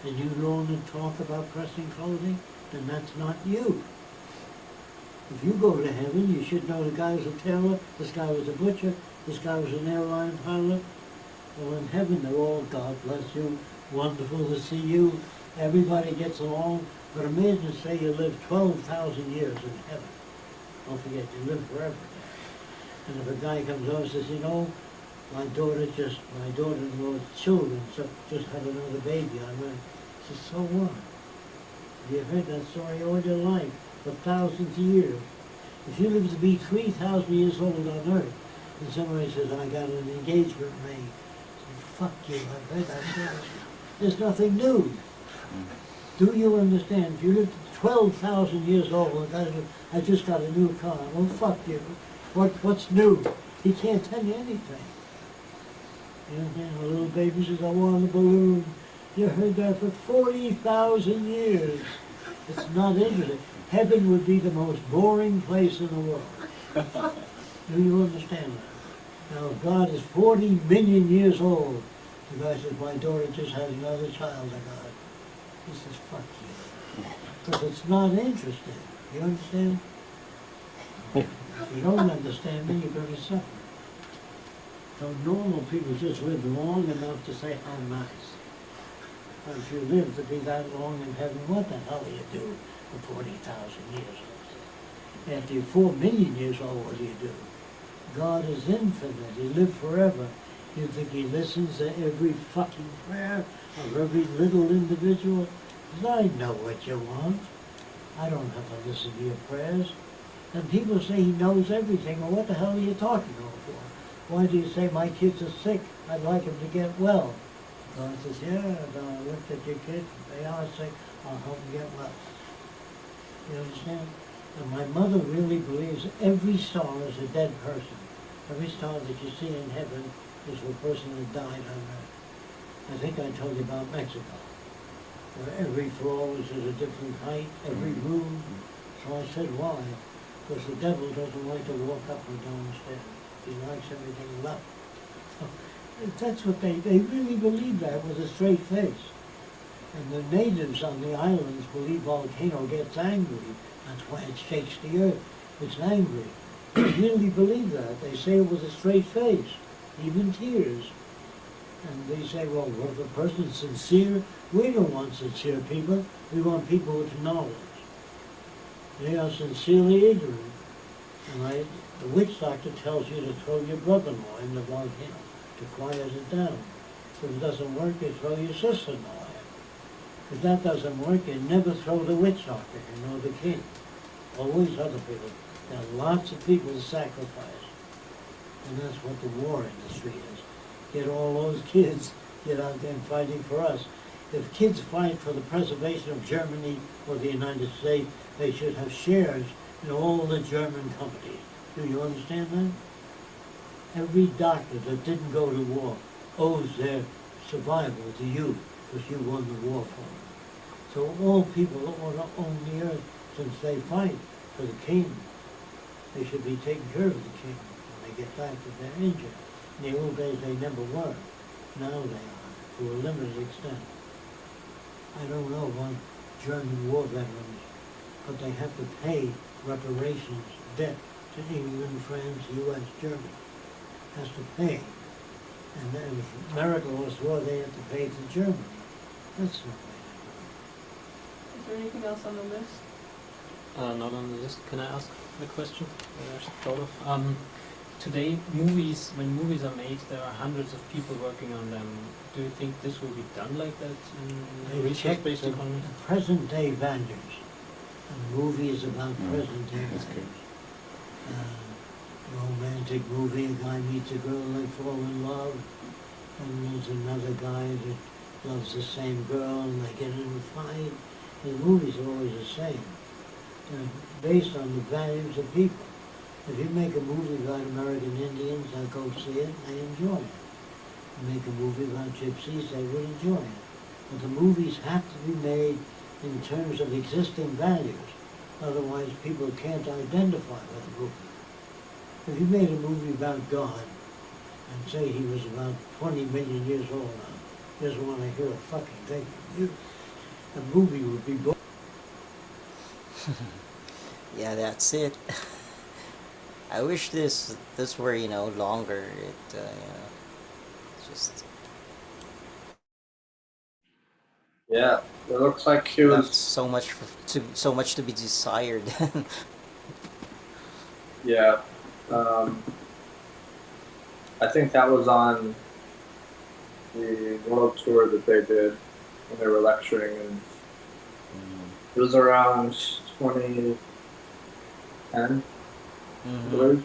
and you no longer talk about pressing clothing, then that's not you. If you go to heaven, you should know the guy was a tailor, this guy was a butcher, this guy was an airline pilot. Well, in heaven, they're all, God bless you, wonderful to see you, everybody gets along. But imagine, say, you live 12,000 years in heaven. Don't forget, you live forever there. And if a guy comes over and says, you know, my daughter-in-law's children just had another baby on her. He says, so what? You've heard that story all your life, for thousands of years. If you live to be 3,000 years old on earth, and somebody says, I got an engagement ring, say, fuck you, I've heard that story. There's nothing new. Do you understand? If you live to 12,000 years old, I just got a new car. Well, fuck you. What's new? He can't tell you anything. You know, a little baby says, I want a balloon. You heard that for 40,000 years. It's not interesting. Heaven would be the most boring place in the world. Do you understand that? Now, if God is 40 million years old, the guy says, my daughter just had another child I got. He says, fuck you. Because it's not interesting. You understand? If you don't understand me, you're going to suffer. So normal people just live long enough to say how nice. But if you live to be that long in heaven, what the hell do you do for 40,000 years? After you're 4 million years old, what do you do? God is infinite. He lived forever. You think he listens to every fucking prayer of every little individual? Because I know what you want. I don't have to listen to your prayers. And people say he knows everything. Well, what the hell are you talking over for? Why do you say my kids are sick? I'd like them to get well. God says, yeah, I looked at your kids. They are sick. I'll help them get well. You understand? And my mother really believes every star is a dead person. Every star that you see in heaven is a person that died on earth. I think I told you about Mexico, where every floor was at a different height, every room. So I said, why? Because the devil doesn't like to walk up or down stairs. He likes everything level. That's what they really believe that with a straight face. And the natives on the islands believe volcano gets angry. That's why it shakes the earth. It's angry. They really believe that. They say it with a straight face, even tears. And they say, well, if a person's sincere, we don't want sincere people. We want people with knowledge. They are sincerely ignorant. And the witch doctor tells you to throw your brother-in-law in the volcano to quiet it down. If it doesn't work, you throw your sister-in-law in. If that doesn't work, you never throw the witch doctor in or the king. Always other people. There are lots of people to sacrifice. And that's what the war industry is. Get all those kids, get out there fighting for us. If kids fight for the preservation of Germany or the United States, they should have shares in all the German companies. Do you understand that? Every doctor that didn't go to war owes their survival to you because you won the war for them. So all people ought to own the earth since they fight for the king. They should be taking care of the children when they get back if they're injured. In the old days, they never were. Now they are, to a limited extent. I don't know about German war veterans, but they have to pay reparations debt to England, France, U.S., Germany. Has to pay. And then if America lost war, they have to pay to Germany. That's no way to Is there anything else on the list? Not on the list. Can I ask a question that I just thought of? Today, movies, when movies are made, there are hundreds of people working on them. Do you think this will be done like that in do. a They check resource-based the economy? present day values. And movies about present day That's good. values. Romantic movie, a guy meets a girl, they fall in love, and there's another guy that loves the same girl, and they get in a fight. The movies are always the same. They're based on the values of people. If you make a movie about American Indians, I go see it, I enjoy it. You make a movie about gypsies, they will enjoy it. But the movies have to be made in terms of existing values. Otherwise, people can't identify with the movie. If you made a movie about God and say he was about 20 million years old now, doesn't want to hear a fucking thing from you, the movie would be boring. Yeah, that's it. I wish this were, you know, longer. It you know, just Yeah, it looks like he left was. so much to be desired. Yeah, I think that was on the world tour that they did when they were lecturing, and it was around 2010, I Mhm. believe.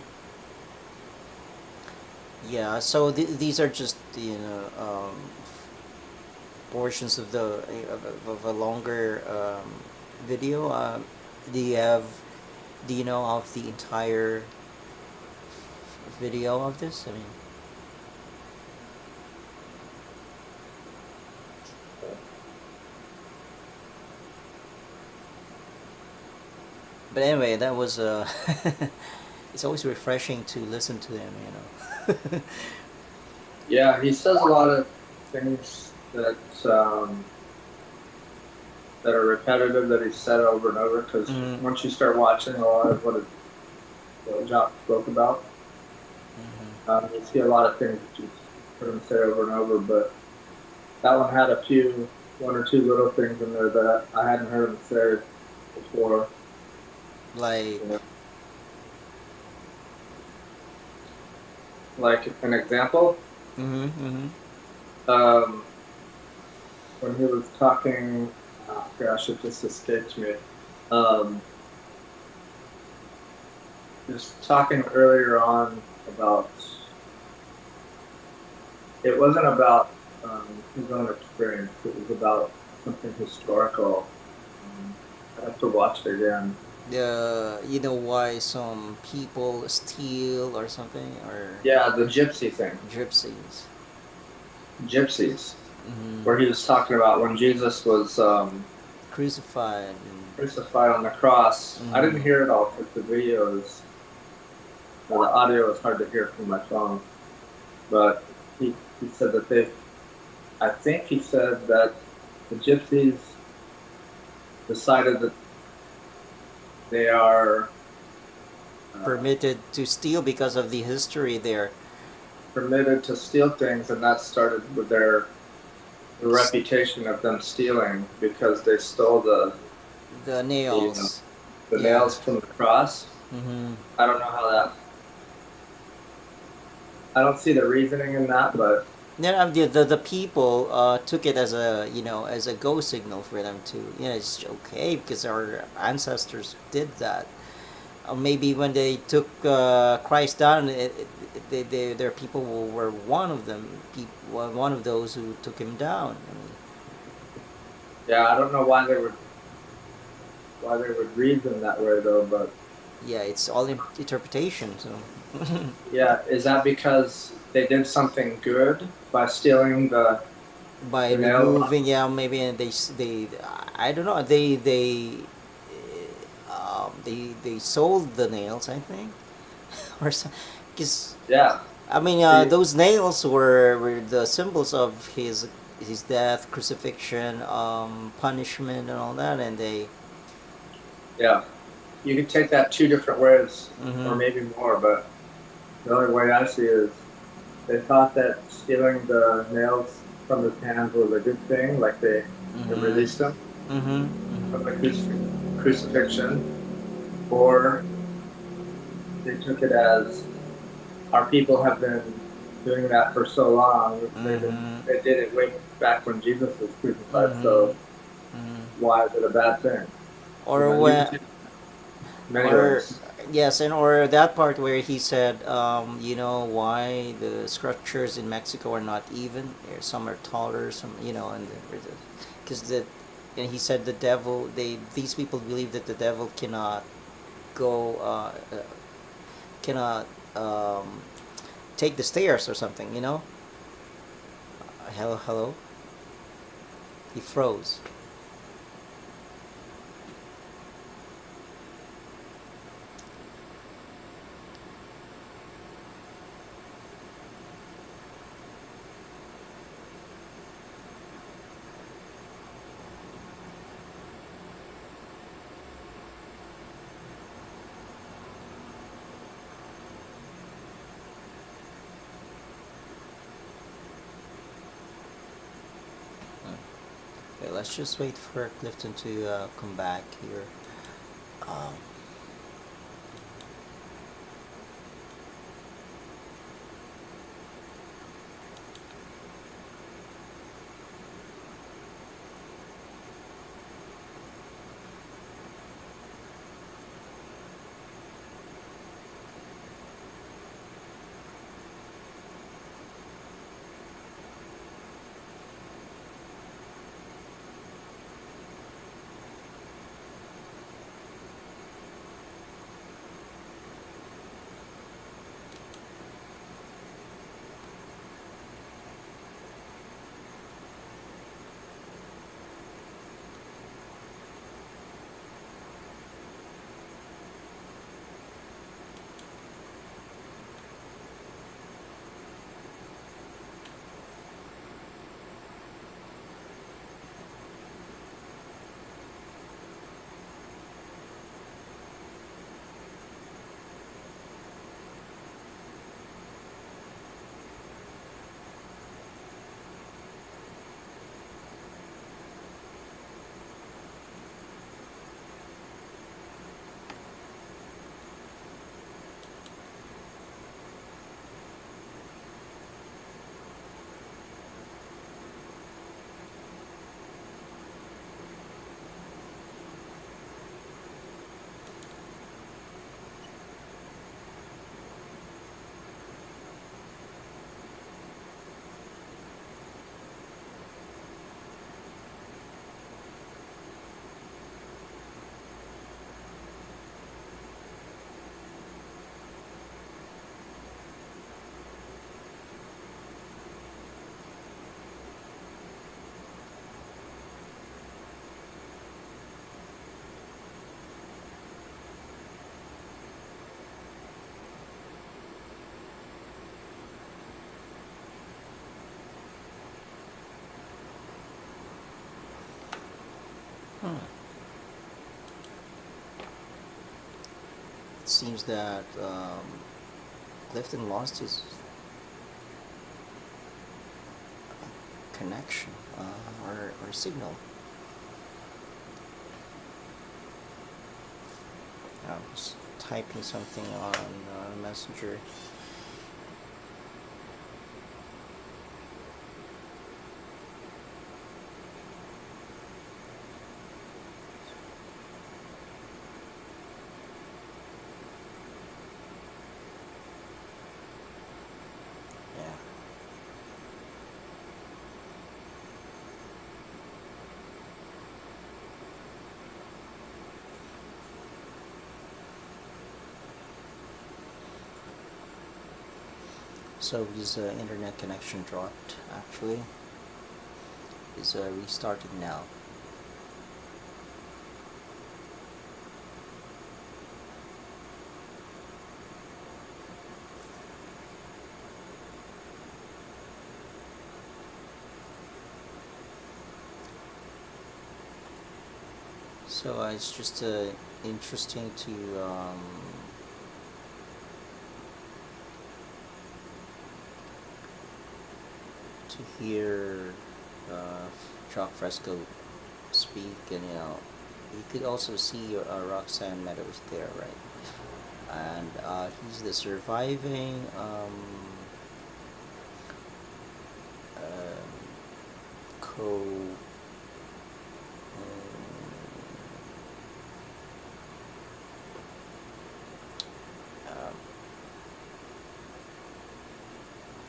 Yeah, so these are just, you know, portions of of a longer video. Do you know of the entire video of this? I mean, but anyway, that was it's always refreshing to listen to him, you know. Yeah, he says a lot of things that that are repetitive that he said over and over. Because Mhm. once you start watching a lot of what Jock spoke about, Mhm. you see a lot of things that you heard him say over and over. But that one had one or two little things in there that I hadn't heard him say before. Like, You know, like an example, mhm. um, when he was talking, oh gosh, it just escaped me. Um, just talking earlier on about, it wasn't about his own experience. It was about something historical. I have to watch it again. You know why some people steal or something, or Yeah, the gypsy thing. gypsies. Gypsies, Mhm. where he was talking about when Jesus was Crucified. And, crucified on the cross. I didn't hear it all because the video is, or the audio is hard to hear from my phone. But he said that I think he said that the gypsies decided that they are permitted to steal because of the history there. permitted to steal things, and that started with the reputation of them stealing because they stole The the, nails. the Yeah. nails from the cross. Mm-hmm. I don't know how that. I don't see the reasoning in that, but Yeah, the people took it as a, you know, as a go signal for them to, you know, it's okay because our ancestors did that. Maybe when they took Christ down, their people were one of them, one of those who took him down. I mean, yeah, I don't know why they would reason that way though. But yeah, it's all interpretation. So yeah, is that because they did something good by stealing by the nails? removing, yeah, maybe they I don't know, they they sold the nails, I think, or so, because Yeah. I mean, The- those nails were the symbols of his death, crucifixion, punishment, and all that, and they. Yeah. You could take that two different ways, or Mm-hmm. maybe more, but the only way I see is they thought that stealing the nails from his hands was a good thing, like they Mm-hmm. released him Mm-hmm. from the Mm-hmm. crucifixion, or they took it as our people have been doing that for so long. Mm-hmm. They did it way back when Jesus was crucified. Mm-hmm. So Mm-hmm. why is it a bad thing? You Or know, you can when, take it many or ways. yes, and or that part where he said, you know, why the structures in Mexico are not even. Some are taller, some, you know, and because and he said the devil. These people believe that the devil cannot go, cannot take the stairs or something. You know. Hello, hello. He froze. Okay, let's just wait for Clifton to come back here. Um, hmm. It seems that Clifton lost his connection or signal. I was typing something on Messenger. Yeah. So his internet connection dropped. Actually, is restarting now. So it's just interesting to hear Chalk Fresco speak, and you could also see Roxanne Meadows there, right? And he's the surviving co um,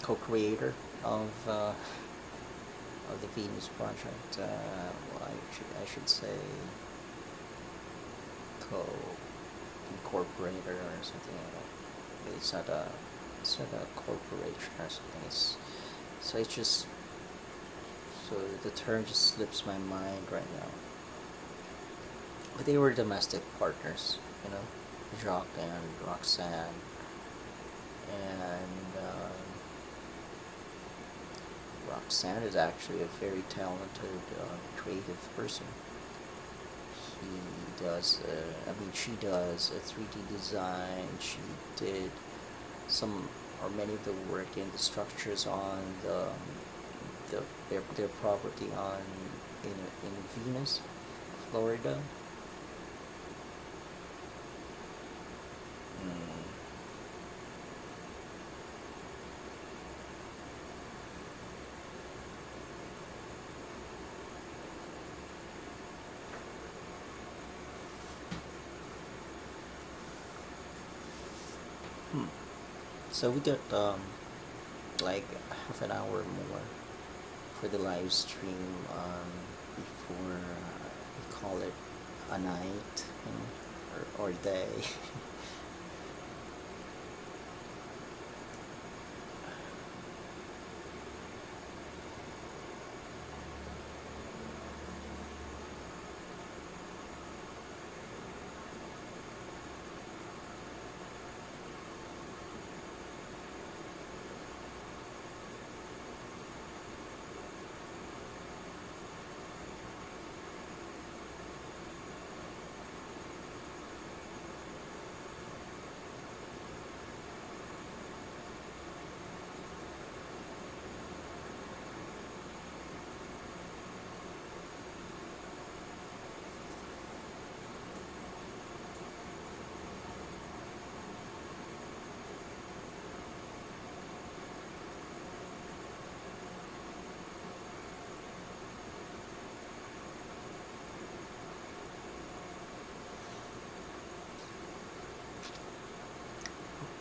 co-creator of the Venus Project. Well, I should say co-incorporator or something like that. But it's not a corporation or something. It's just so the term just slips my mind right now. But they were domestic partners, Jacques and Roxanne, and Roxanne is actually a very talented, creative person. She does a 3D design. She did some or many of the work in the structures on their property in Venus, Florida. So we got like half an hour more for the live stream before we call it a night, or day.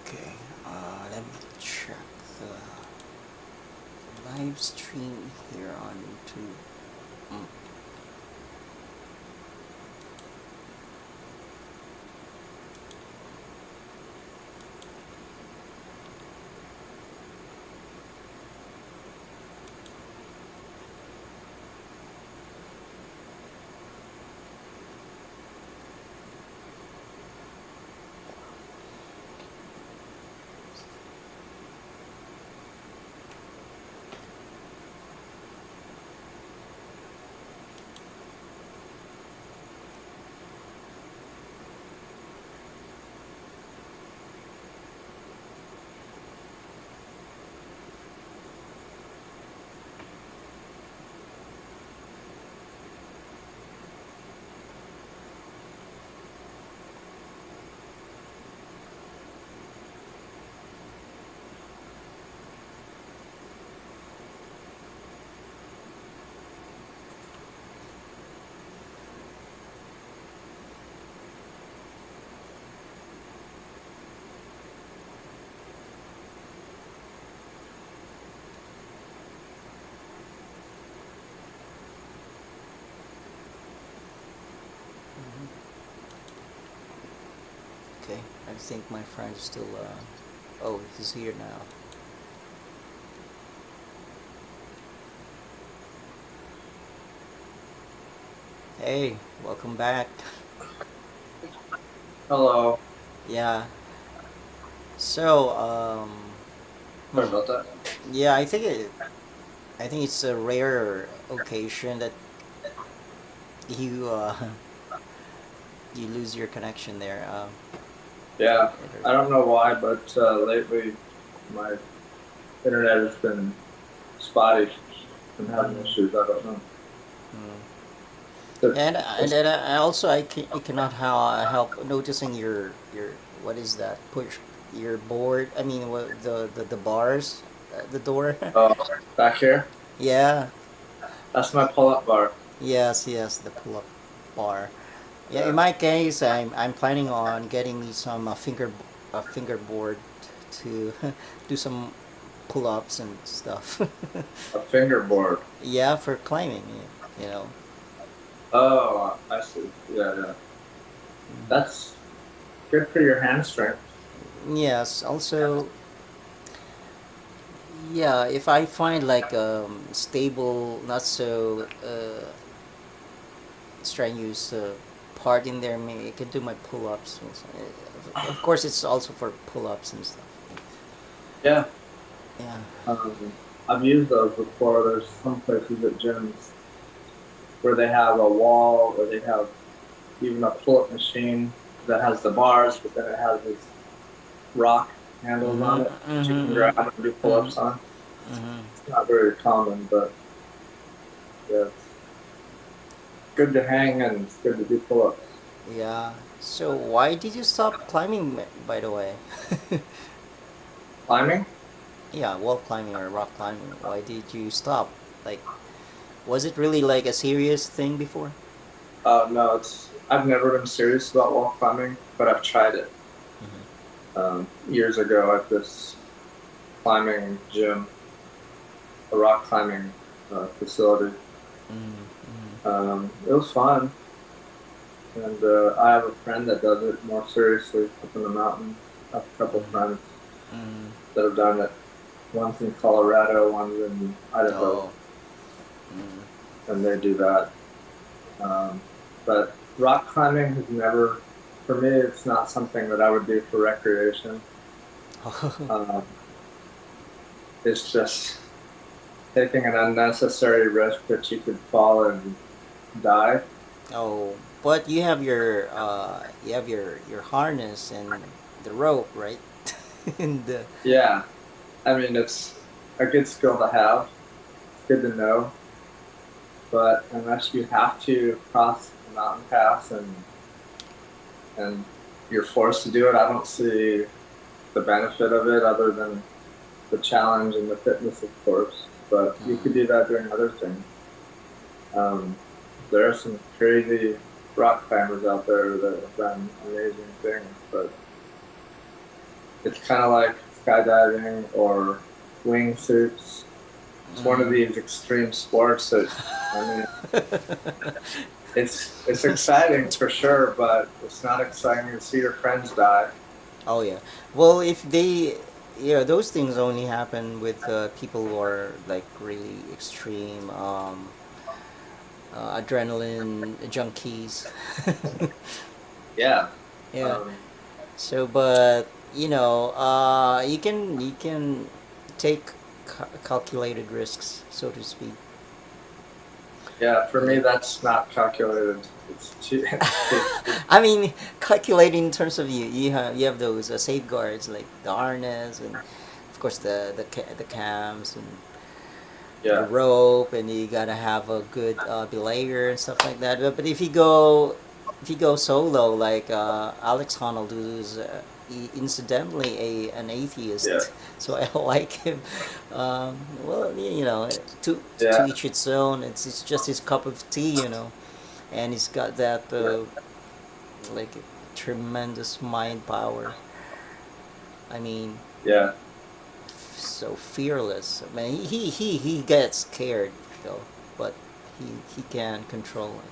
Okay, let me check the live stream here on YouTube. Okay, I think my friend is still, oh, he's here now. Hey, welcome back. Hello. Yeah. So, Sorry about that. yeah, I think it's a rare occasion that you You lose your connection there. Yeah, I don't know why, but lately my internet has been spotty and having issues. I don't know. It's, And I also I cannot help noticing your what is that push your board. I mean what the bars at the door. oh, back here, Yeah. that's my pull-up bar. Yes, the pull up bar. Yeah, in Yeah. my case, I'm planning on getting me some fingerboard to do some pull ups and stuff. A fingerboard. Yeah, for climbing. You know. Oh, I see. Yeah, yeah. That's good for your hand strength. Yes. Also, yeah, if I find like stable, not so strenuous part in there, maybe I can do my pull ups. Of course, it's also for pull ups and stuff. Yeah. Yeah. I've used those before. There's some places at gyms where they have a wall or they have even a pull-up machine that has the bars, but then it has these rock handles on it that you can grab and do pull-ups on. It's not very common, but yeah, it's good to hang and it's good to do pull-ups. Yeah. So why did you stop climbing, by the way? Climbing? Yeah, wall climbing or rock climbing. Why did you stop? Like, was it really like a serious thing before? No, I've never been serious about wall climbing, but I've tried it years ago at this climbing gym, a rock climbing facility. It was fun, and I have a friend that does it more seriously up in the mountains. I have a couple friends that have done it. One's in Colorado, one's in Idaho, and they do that. But rock climbing has never, for me, it's not something that I would do for recreation. Um, it's just taking an unnecessary risk that you could fall and die. Oh, but you have your harness and the rope, right? and Yeah, I mean, it's a good skill to have. It's good to know. But unless you have to cross a mountain pass and you're forced to do it, I don't see the benefit of it other than the challenge and the fitness, of course. But you could do that doing other things. Um, there are some crazy rock climbers out there that have done amazing things, but it's kind of like skydiving or wingsuits. It's one of these extreme sports that, I mean, it's exciting for sure, but it's not exciting to see your friends die. Oh yeah. Well, if they, those things only happen with people who are like really extreme adrenaline junkies. Yeah. Yeah. Um, So, but you can take calculated risks, so to speak. yeah, for me, that's not calculated. It's too, I mean, calculating in terms of you have those safeguards like the harness and of course the cams and the yeah, rope, and you gotta have a good belayer and stuff like that. But if you go solo, like Alex Honnold, who's incidentally an yeah, atheist, so I like him. Well, to yeah, each its own. It's just his cup of tea, and he's got that yeah, like tremendous mind power. I mean, yeah. so fearless. I mean, he gets scared though, but he can control it.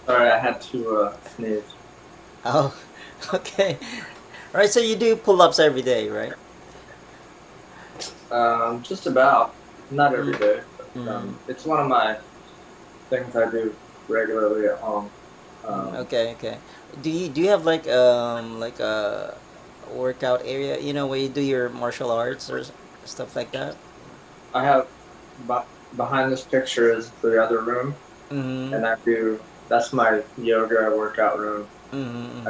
Sorry, I had to sneeze. Oh, okay. All right. So you do pull-ups every day, right? Just about, not every day. But, Mm. it's one of my things I do regularly at home. Okay. Do you have like workout area? You know, where you do your martial arts or stuff like that. I have behind this picture is the other room, Mm-hmm. and that's my yoga workout room. Mm-hmm.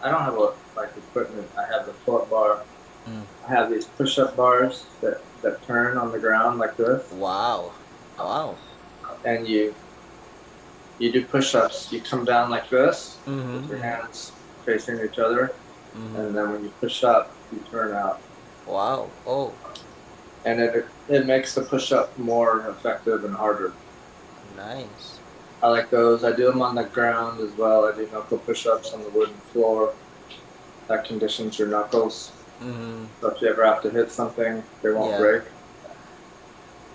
I don't have like equipment. I have the pull-up bar. Mm. I have these push-up bars that turn on the ground like this, Wow. Wow. and you do push-ups. You come down like this with your Mm-hmm. hands facing each other, Mm-hmm. and then when you push up, you turn out, Wow. Oh, and it makes the push-up more effective and harder. nice. I like those. I do them on the ground as well. I do knuckle push-ups on the wooden floor. That conditions your knuckles. Mm-hmm. So if you ever have to hit something, they won't Yeah. break.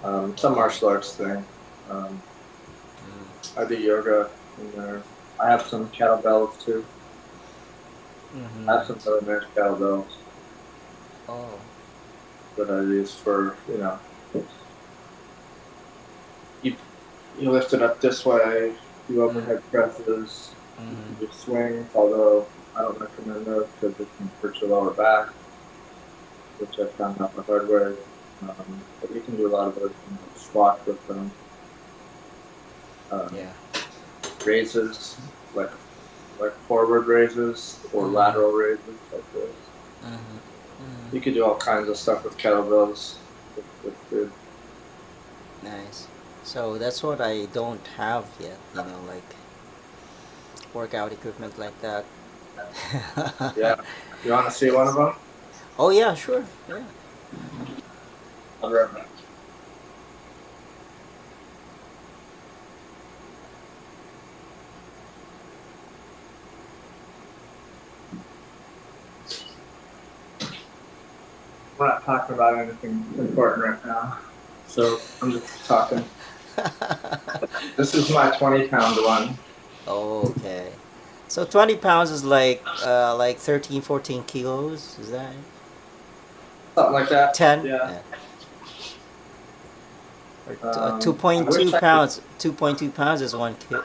It's a martial arts thing. I do yoga in there. I have some kettlebells too. I have Mm-hmm. some really nice kettlebells Oh. that I use for, you you lift it up this way, do overhead presses, you Mm-hmm. can do swings, although I don't recommend those because it can hurt your lower back, which I found out the hard way. But you can do a lot of those squats with them. Yeah. Raises, like forward raises or Mm-hmm. lateral raises like this. Mm-hmm. Mm-hmm. You could do all kinds of stuff with kettlebells. It's good. Nice. So that's what I don't have yet. You know, like workout equipment like that. Yeah. You want to see one of It's. them? Oh yeah, sure. Yeah. I'll be right back. We're not talking about anything important right now, so I'm just talking. This is my 20-pound one. Okay. So 20 pounds is like 13, 14 kilos. Is that Something like that. 10? Yeah. Yeah. Or I wish 2.2 I could. pounds. 2.2 pounds is 1 kilo.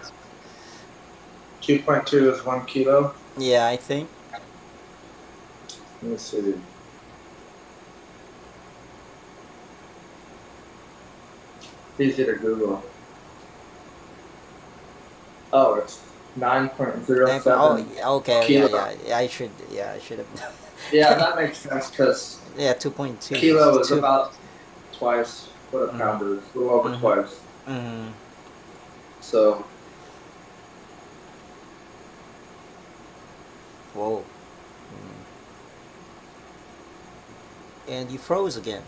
2.2 is 1 kilo. Yeah, I think. Let me see. It's easy to Google. Oh, it's Oh, 9.07 okay. Yeah, kilo. yeah. Yeah, I should. Yeah, I should have. Yeah, that makes sense because Yeah, 2.2 kilo is is 2. about twice what a Mm-hmm. pound is, a little over Mm-hmm. twice. Mm-hmm. So Whoa. And you froze again.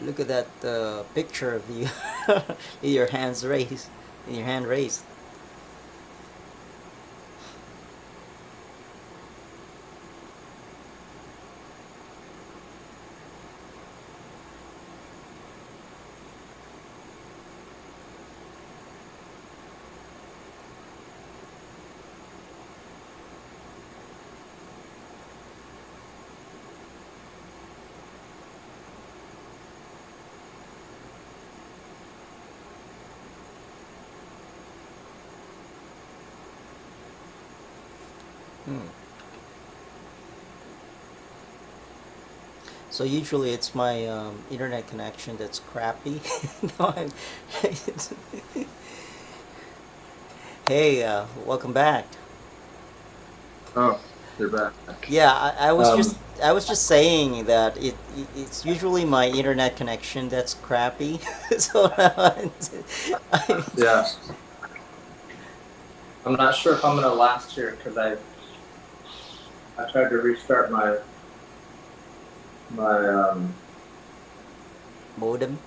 Look at that picture of you. Your hands raised. Your hand raised. Hmm. So usually it's my internet connection that's crappy. No, hey, welcome back. oh, you're back. Yeah, Um, I was just saying that it's usually my internet connection that's crappy. So I, yeah, I'm not sure if I'm gonna last here because I tried to restart my modem.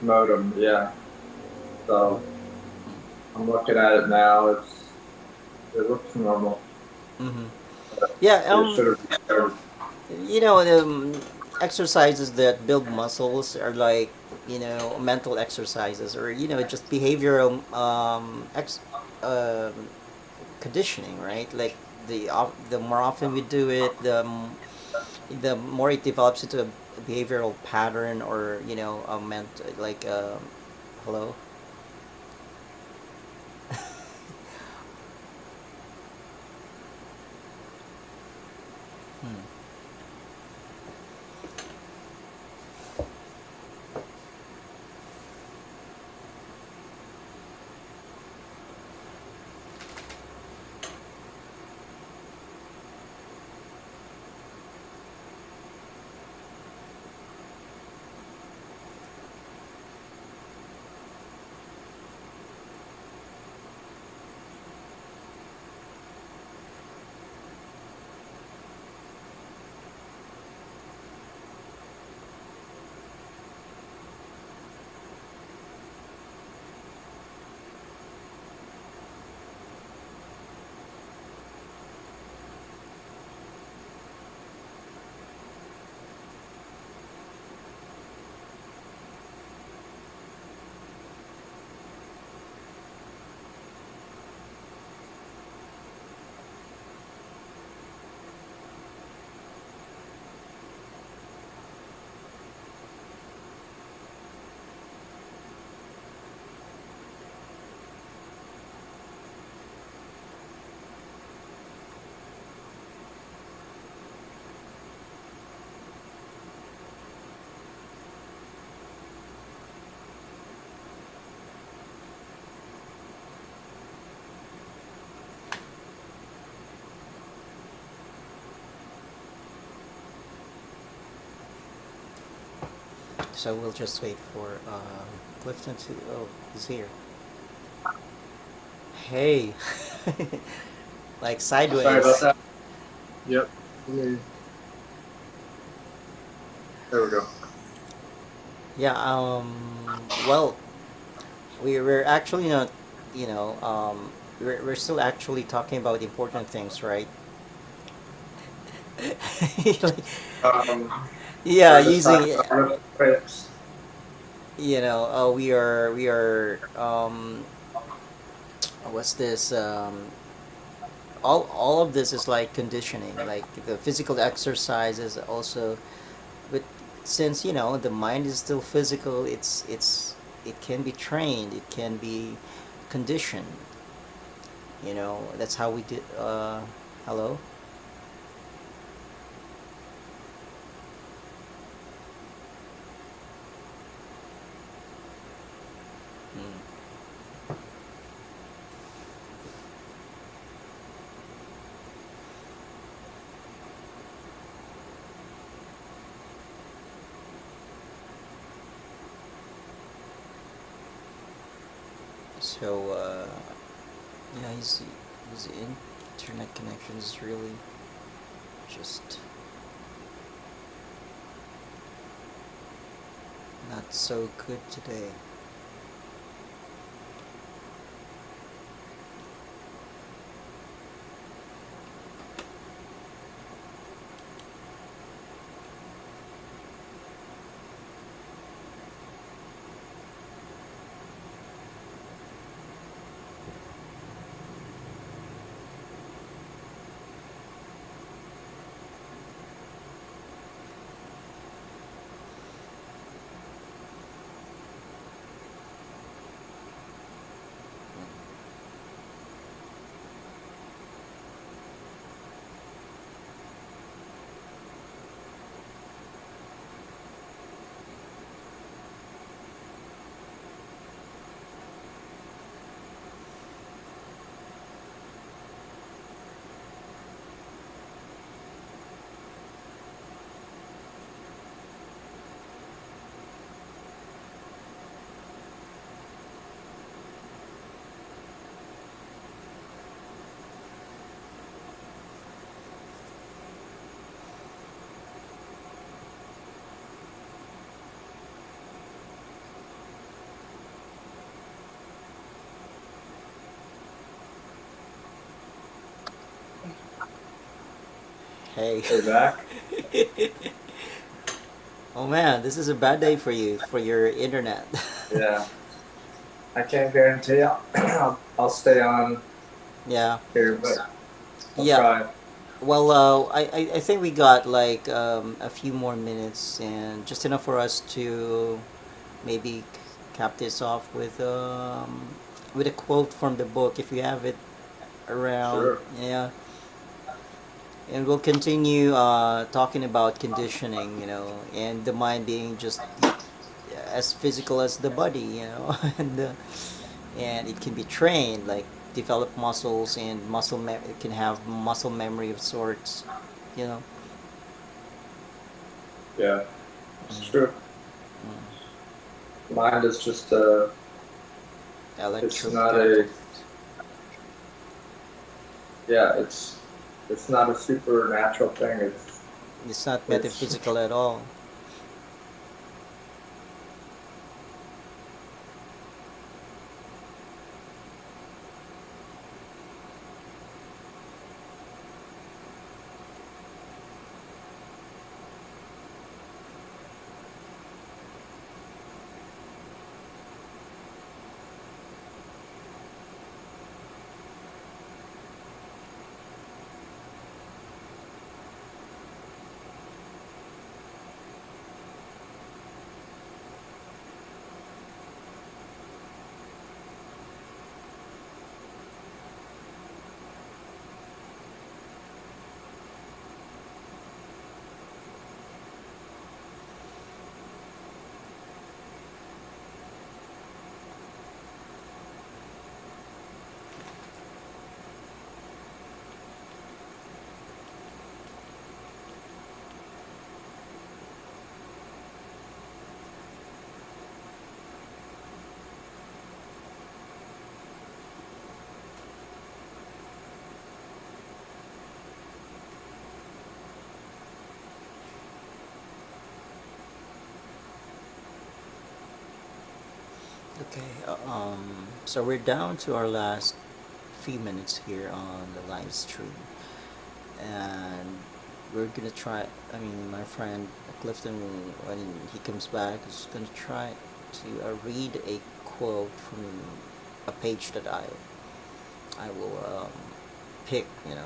modem. Yeah, so I'm looking at it now. It looks normal. Hmm. Yeah, It should have restarted. you know, exercises that build muscles are like, you know, mental exercises, or you know, just behavioral um, conditioning, right? Like the more often we do it, the more it develops into a behavioral pattern, or you know, a like hello. So we'll just wait for Clifton to. Oh, he's here. Hey, like Sorry about sideways. that. Yep. There we go. Yeah. Well, we're actually not. We're still actually talking about important things, right? Like, yeah, We're just talking using. about lift weights. We are what's this all of this is like conditioning, like the physical exercise is also, but since the mind is still physical, it can be trained, it can be conditioned. That's how we did. Hello. Hmm. So yeah, his internet connection is really just not so good today. Hey. We're back. Oh man, this is a bad day for you, for your internet. Yeah. I can't guarantee I'll stay on Yeah. here, but I'll Yeah. try. Well, I think we got like a few more minutes and just enough for us to maybe cap this off with a quote from the book if you have it around. Sure. Yeah. And we'll continue talking about conditioning, and the mind being just as physical as the body, and it can be trained, like develop muscles and it can have muscle memory of sorts, you know. Yeah, it's Mm, true. mm. Mind is just it's not Electrochemical. a yeah, it's not a supernatural thing. It's not It's metaphysical at all. Okay, so we're down to our last few minutes here on the live stream, and we're gonna try. I mean, my friend Clifton, when he comes back, is gonna try to read a quote from a page that I will pick, you know,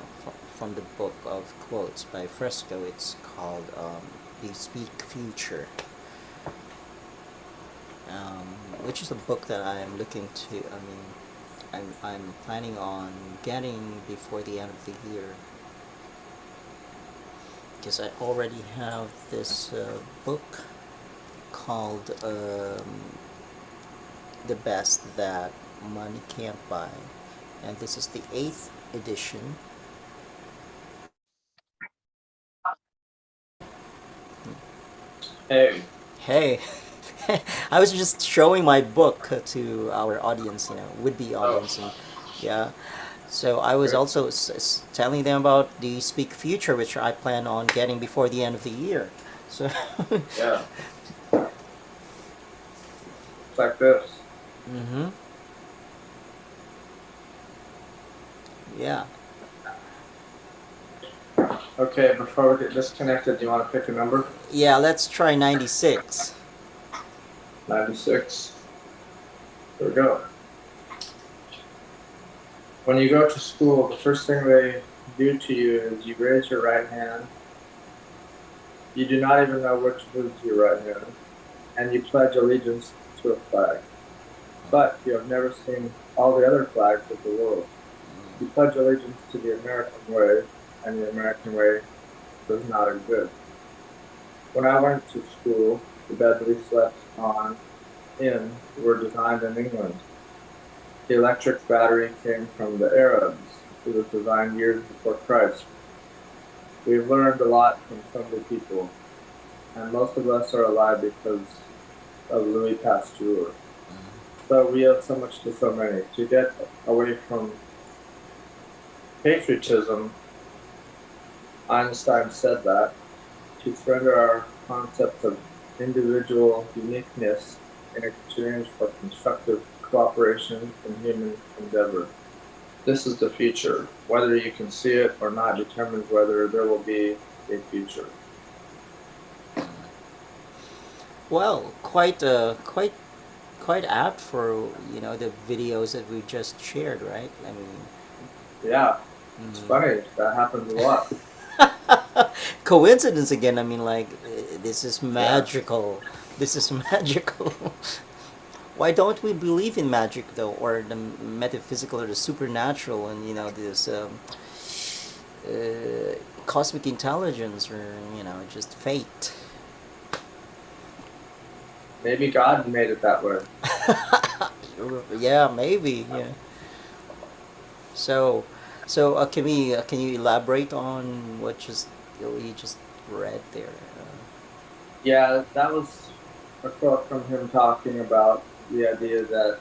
from the book of quotes by Fresco. It's called "The Speak Future." um, which is a book that I'm looking to. I mean, I'm planning on getting before the end of the year because I already have this book called "The Best That Money Can't Buy," and this is the 8th edition. Hey, Hey. I was just showing my book to our audience, you know, would-be oh, audience, and yeah. So I was good. also telling them about the Speak Future, which I plan on getting before the end of the year. So, Yeah, it's like this. mm-hmm. Yeah. Okay, before we get disconnected, do you want to pick a number? Yeah, let's try 96. 96. Here we go. When you go to school, the first thing they do to you is you raise your right hand. You do not even know which is your right hand, and you pledge allegiance to a flag. But you have never seen all the other flags of the world. You pledge allegiance to the American way, and the American way does not exist. When I went to school, the beds we slept on in were designed in England. The electric battery came from the Arabs. It was designed years before Christ. We've learned a lot from so many people, and most of us are alive because of Louis Pasteur. So we owe so much to so many. To get away from patriotism, Einstein said that to surrender our concept of individual uniqueness in exchange for constructive cooperation in human endeavor. This is the future. Whether you can see it or not determines whether there will be a future. Well, quite apt for, you know, the videos that we just shared, right? I mean, Yeah, it's funny. That happens a lot. coincidence again. I mean, like, this is Yeah. magical. This is magical. Why don't we believe in magic though, or the metaphysical or the supernatural, and, you know, this cosmic intelligence, or, you know, just fate? Maybe God made it that way. Yeah, maybe. Yeah. So, can you elaborate on what just you just read there? Yeah, that was a quote from him talking about the idea that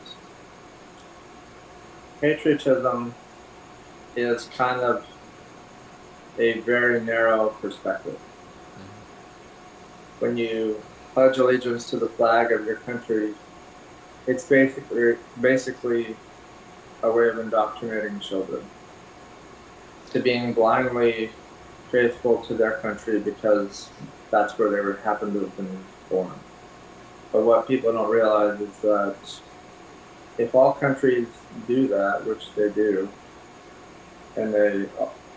patriotism is kind of a very narrow perspective. When you pledge allegiance to the flag of your country, it's basically a way of indoctrinating children to being blindly faithful to their country because that's where they would happen to have been born. But what people don't realize is that if all countries do that, which they do, and they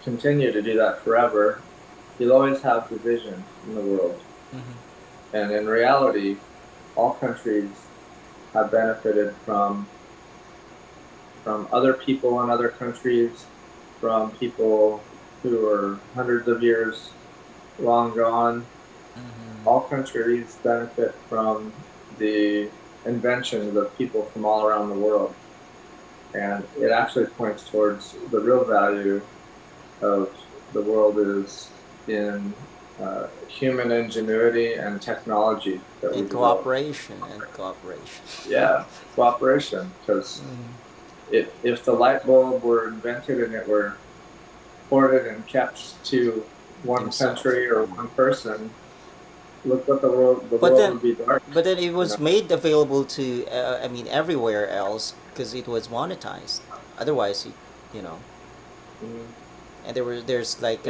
continue to do that forever, you'll always have division in the world. Mm-hmm. And in reality, all countries have benefited from other people in other countries, from people who are hundreds of years long gone. Mm-hmm. All countries benefit from the inventions of people from all around the world. And it actually points towards the real value of the world is in human ingenuity and technology that we And develop. cooperation. Yeah, cooperation. Because if the light bulb were invented and it were ported and kept to one Himself. country or one person, look what the world But then, would be dark. but then it You know? was made available to, I mean, everywhere else because it was monetized. Otherwise, you know, Mhm. and there's like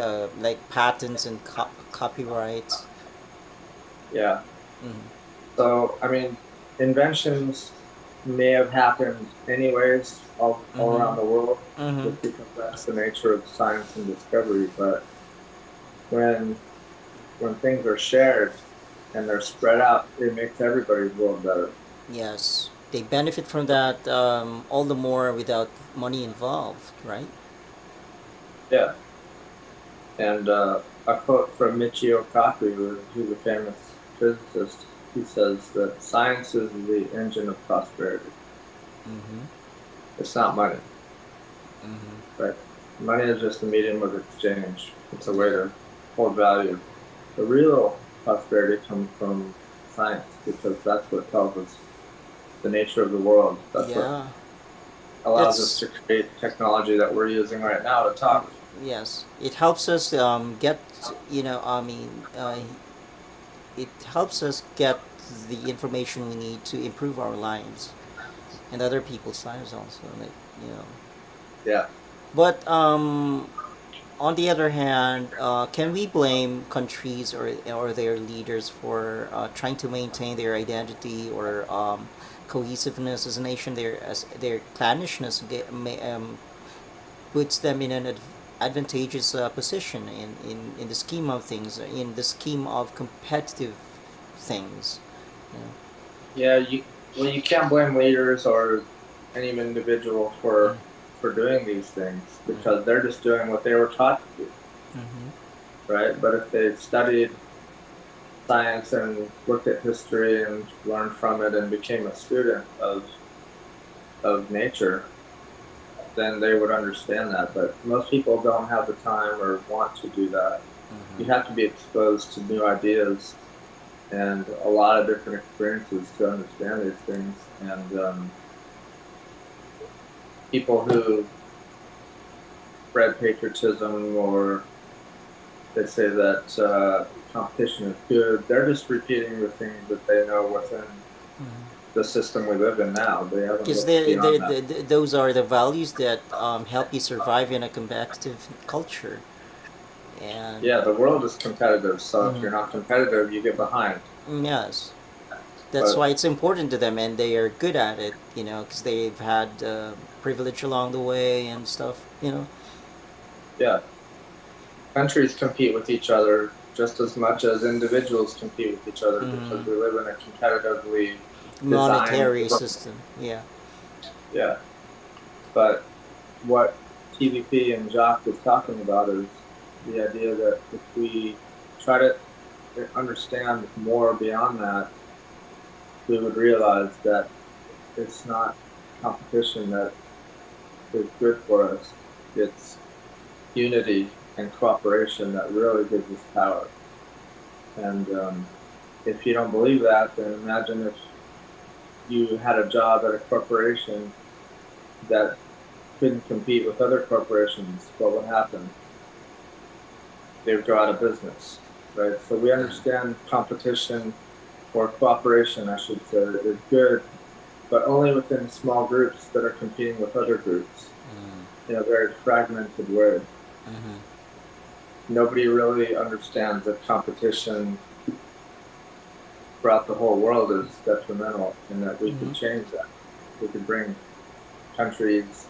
patents and copyrights. Yeah. Hmm. So I mean, inventions may have happened anyways all Hmm. around the world, Hmm. just because that's the nature of science and discovery. But when things are shared and they're spread out, it makes everybody's world better. Yes, they benefit from that all the more without money involved, right? Yeah. And a quote from Michio Kaku, who's a famous physicist, he says that science is the engine of prosperity. Mm-hmm. It's not money, Mm-hmm. right? Money is just a medium of exchange. It's a way Yeah. to hold value. The real prosperity comes from science because that's what tells us the nature of the world. That's what Yeah. allows us That's to create technology that we're using right now to talk. yes. It helps us get, you know, I mean, it helps us get the information we need to improve our lives and other people's lives also. Like, you know. Yeah. But on the other hand, can we blame countries or their leaders for trying to maintain their identity or cohesiveness as a nation? Their clannishness puts them in an advantageous position in the scheme of things, in the scheme of competitive things. You know? Yeah, you can't blame leaders or any individual for doing these things because they're just doing what they were taught to do, Mm-hmm. right? But if they studied science and looked at history and learned from it and became a student of nature, then they would understand that. But most people don't have the time or want to do that. You Mm-hmm. have to be exposed to new ideas and a lot of different experiences to understand these things. And people who spread patriotism or they say that competition is good, they're just repeating the things that they know within the system we live in now. They haven't Because looked beyond that. those are the values that help you survive in a competitive culture. And Yeah, the world is competitive, so if you're mhm, not competitive, you get behind. yes, that's But why it's important to them, and they are good at it. You know, because they've had privilege along the way and stuff. You know, yeah, countries compete with each other just as much as individuals compete with each other because we live in a competitively designed monetary world. system. Yeah. Yeah, but what TVP and Jacques was talking about is the idea that if we try to understand more beyond that, we would realize that it's not competition that is good for us. It's unity and cooperation that really gives us power. And if you don't believe that, then imagine if you had a job at a corporation that couldn't compete with other corporations. What would happen? They would go out of business, right? So we understand competition or cooperation, I should say, is good, but only within small groups that are competing with other groups in a very fragmented way. Nobody really understands that competition throughout the whole world is detrimental and that we could change that. We could bring countries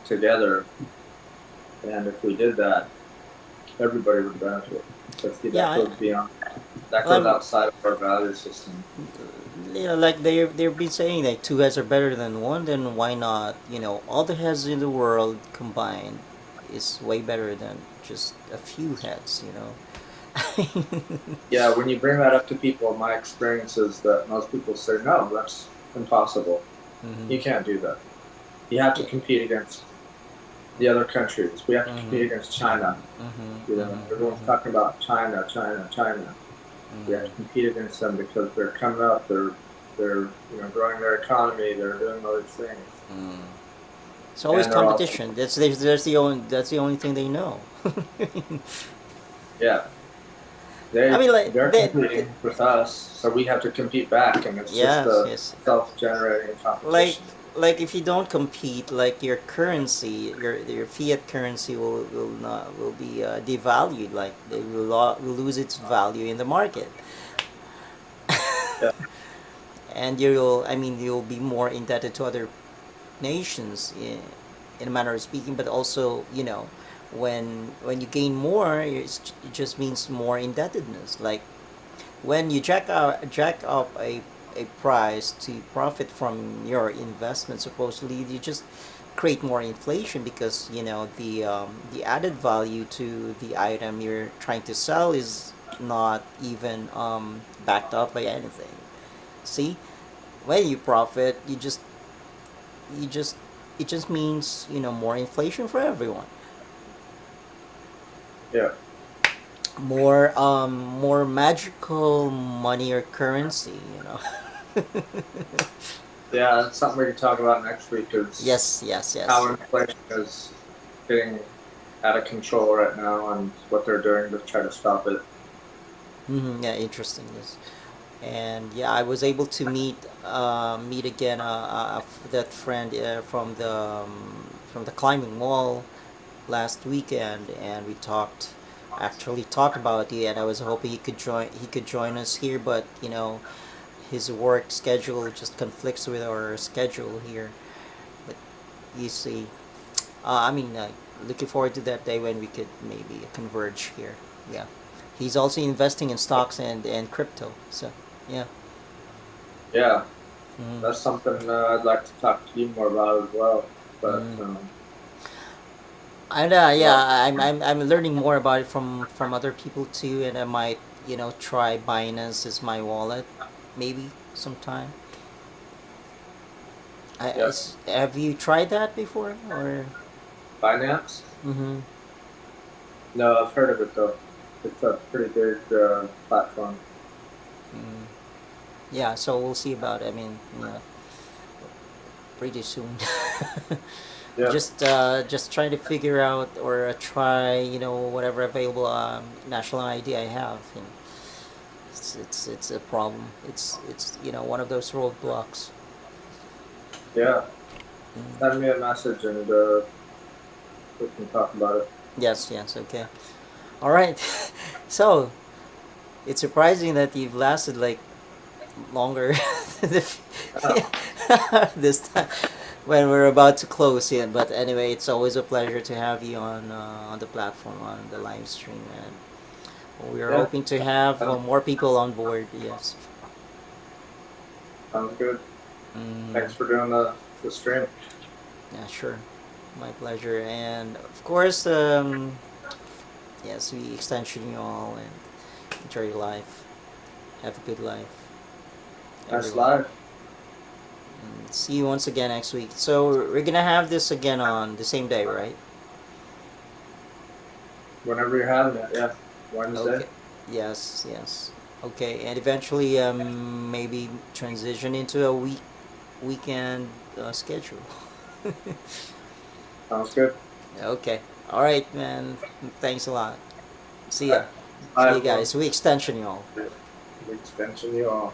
together, and if we did that, everybody would benefit. But see, Yeah. that goes Um, outside of our value system. you know, like they've been saying that two heads are better than one. Then why not? You know, all the heads in the world combined is way better than just a few heads. You know. Yeah, when you bring that up to people, my experience is that most people say, no, that's impossible. You can't do that. You have to Yeah. compete against the other countries. We have to compete against China. You know, everyone's talking about China, China, China. We have to compete against them because they're coming up. They're growing their economy. They're doing all these things, It's always and they're also competition. That's the only thing they know. yeah. They I mean, like they're competing with us, so we have to compete back, and it's just yes, a yes. self-generating Like competition. like if you don't compete, like your currency, your fiat currency will be devalued. Like they will lose its value in the market. Yeah. And you'll be more indebted to other nations in a manner of speaking, but also, when you gain more, it just means more indebtedness. Like when you jack up a price to profit from your investment, supposedly you just create more inflation, because the added value to the item you're trying to sell is not even backed up by anything. See, when you profit, you just it just means more inflation for everyone, Yeah. more magical money or currency. Yeah, that's something we can talk about next week, is Yes, yes, how yes. inflation is getting out of control right now and what they're doing to try to stop it. Yeah, interesting. Yes. And yeah, I was able to meet again that friend from the climbing wall last weekend, and we talked about it, and I was hoping he could join us here, but his work schedule just conflicts with our schedule here. But you see, looking forward to that day when we could maybe converge here. Yeah, he's also investing in stocks and crypto. So yeah. Yeah, Mm, that's something I'd like to talk to you more about as well. But mm. And yeah, well, I'm learning more about it from other people too, and I might try Binance as my wallet, maybe sometime. yeah, Have you tried that before, or? finance. Mm-hmm. No, I've heard of it though. It's a pretty big platform. Mm. Yeah, so we'll see about it. I mean, pretty soon. Yeah, Just trying to figure out, or try whatever available national ID I have. It's a problem. It's one of those roadblocks. yeah. Mm. Send me a message and we can talk about it. Yes, yes, okay. All right. So it's surprising that you've lasted like longer Yeah, this time when we're about to close in. But anyway, it's always a pleasure to have you on the platform, on the live stream, and we are yeah. hoping to have Sounds, more people on board. Yes. sounds good. Mm, Thanks for doing the stream. yeah, sure. My pleasure. And of course, yes, we extension you all, and enjoy your life. Have a good life, Nice everyone. live. See you once again next week. So we're gonna have this again on the same day, right? Whenever you're having it, yeah. Wednesday. Okay. Yes, yes. Okay, and eventually, maybe transition into a weekend schedule. Sounds good. Okay. All right, man. Thanks a lot. See All ya. right. See Bye, you everyone. guys. We extension y'all. Extension you all.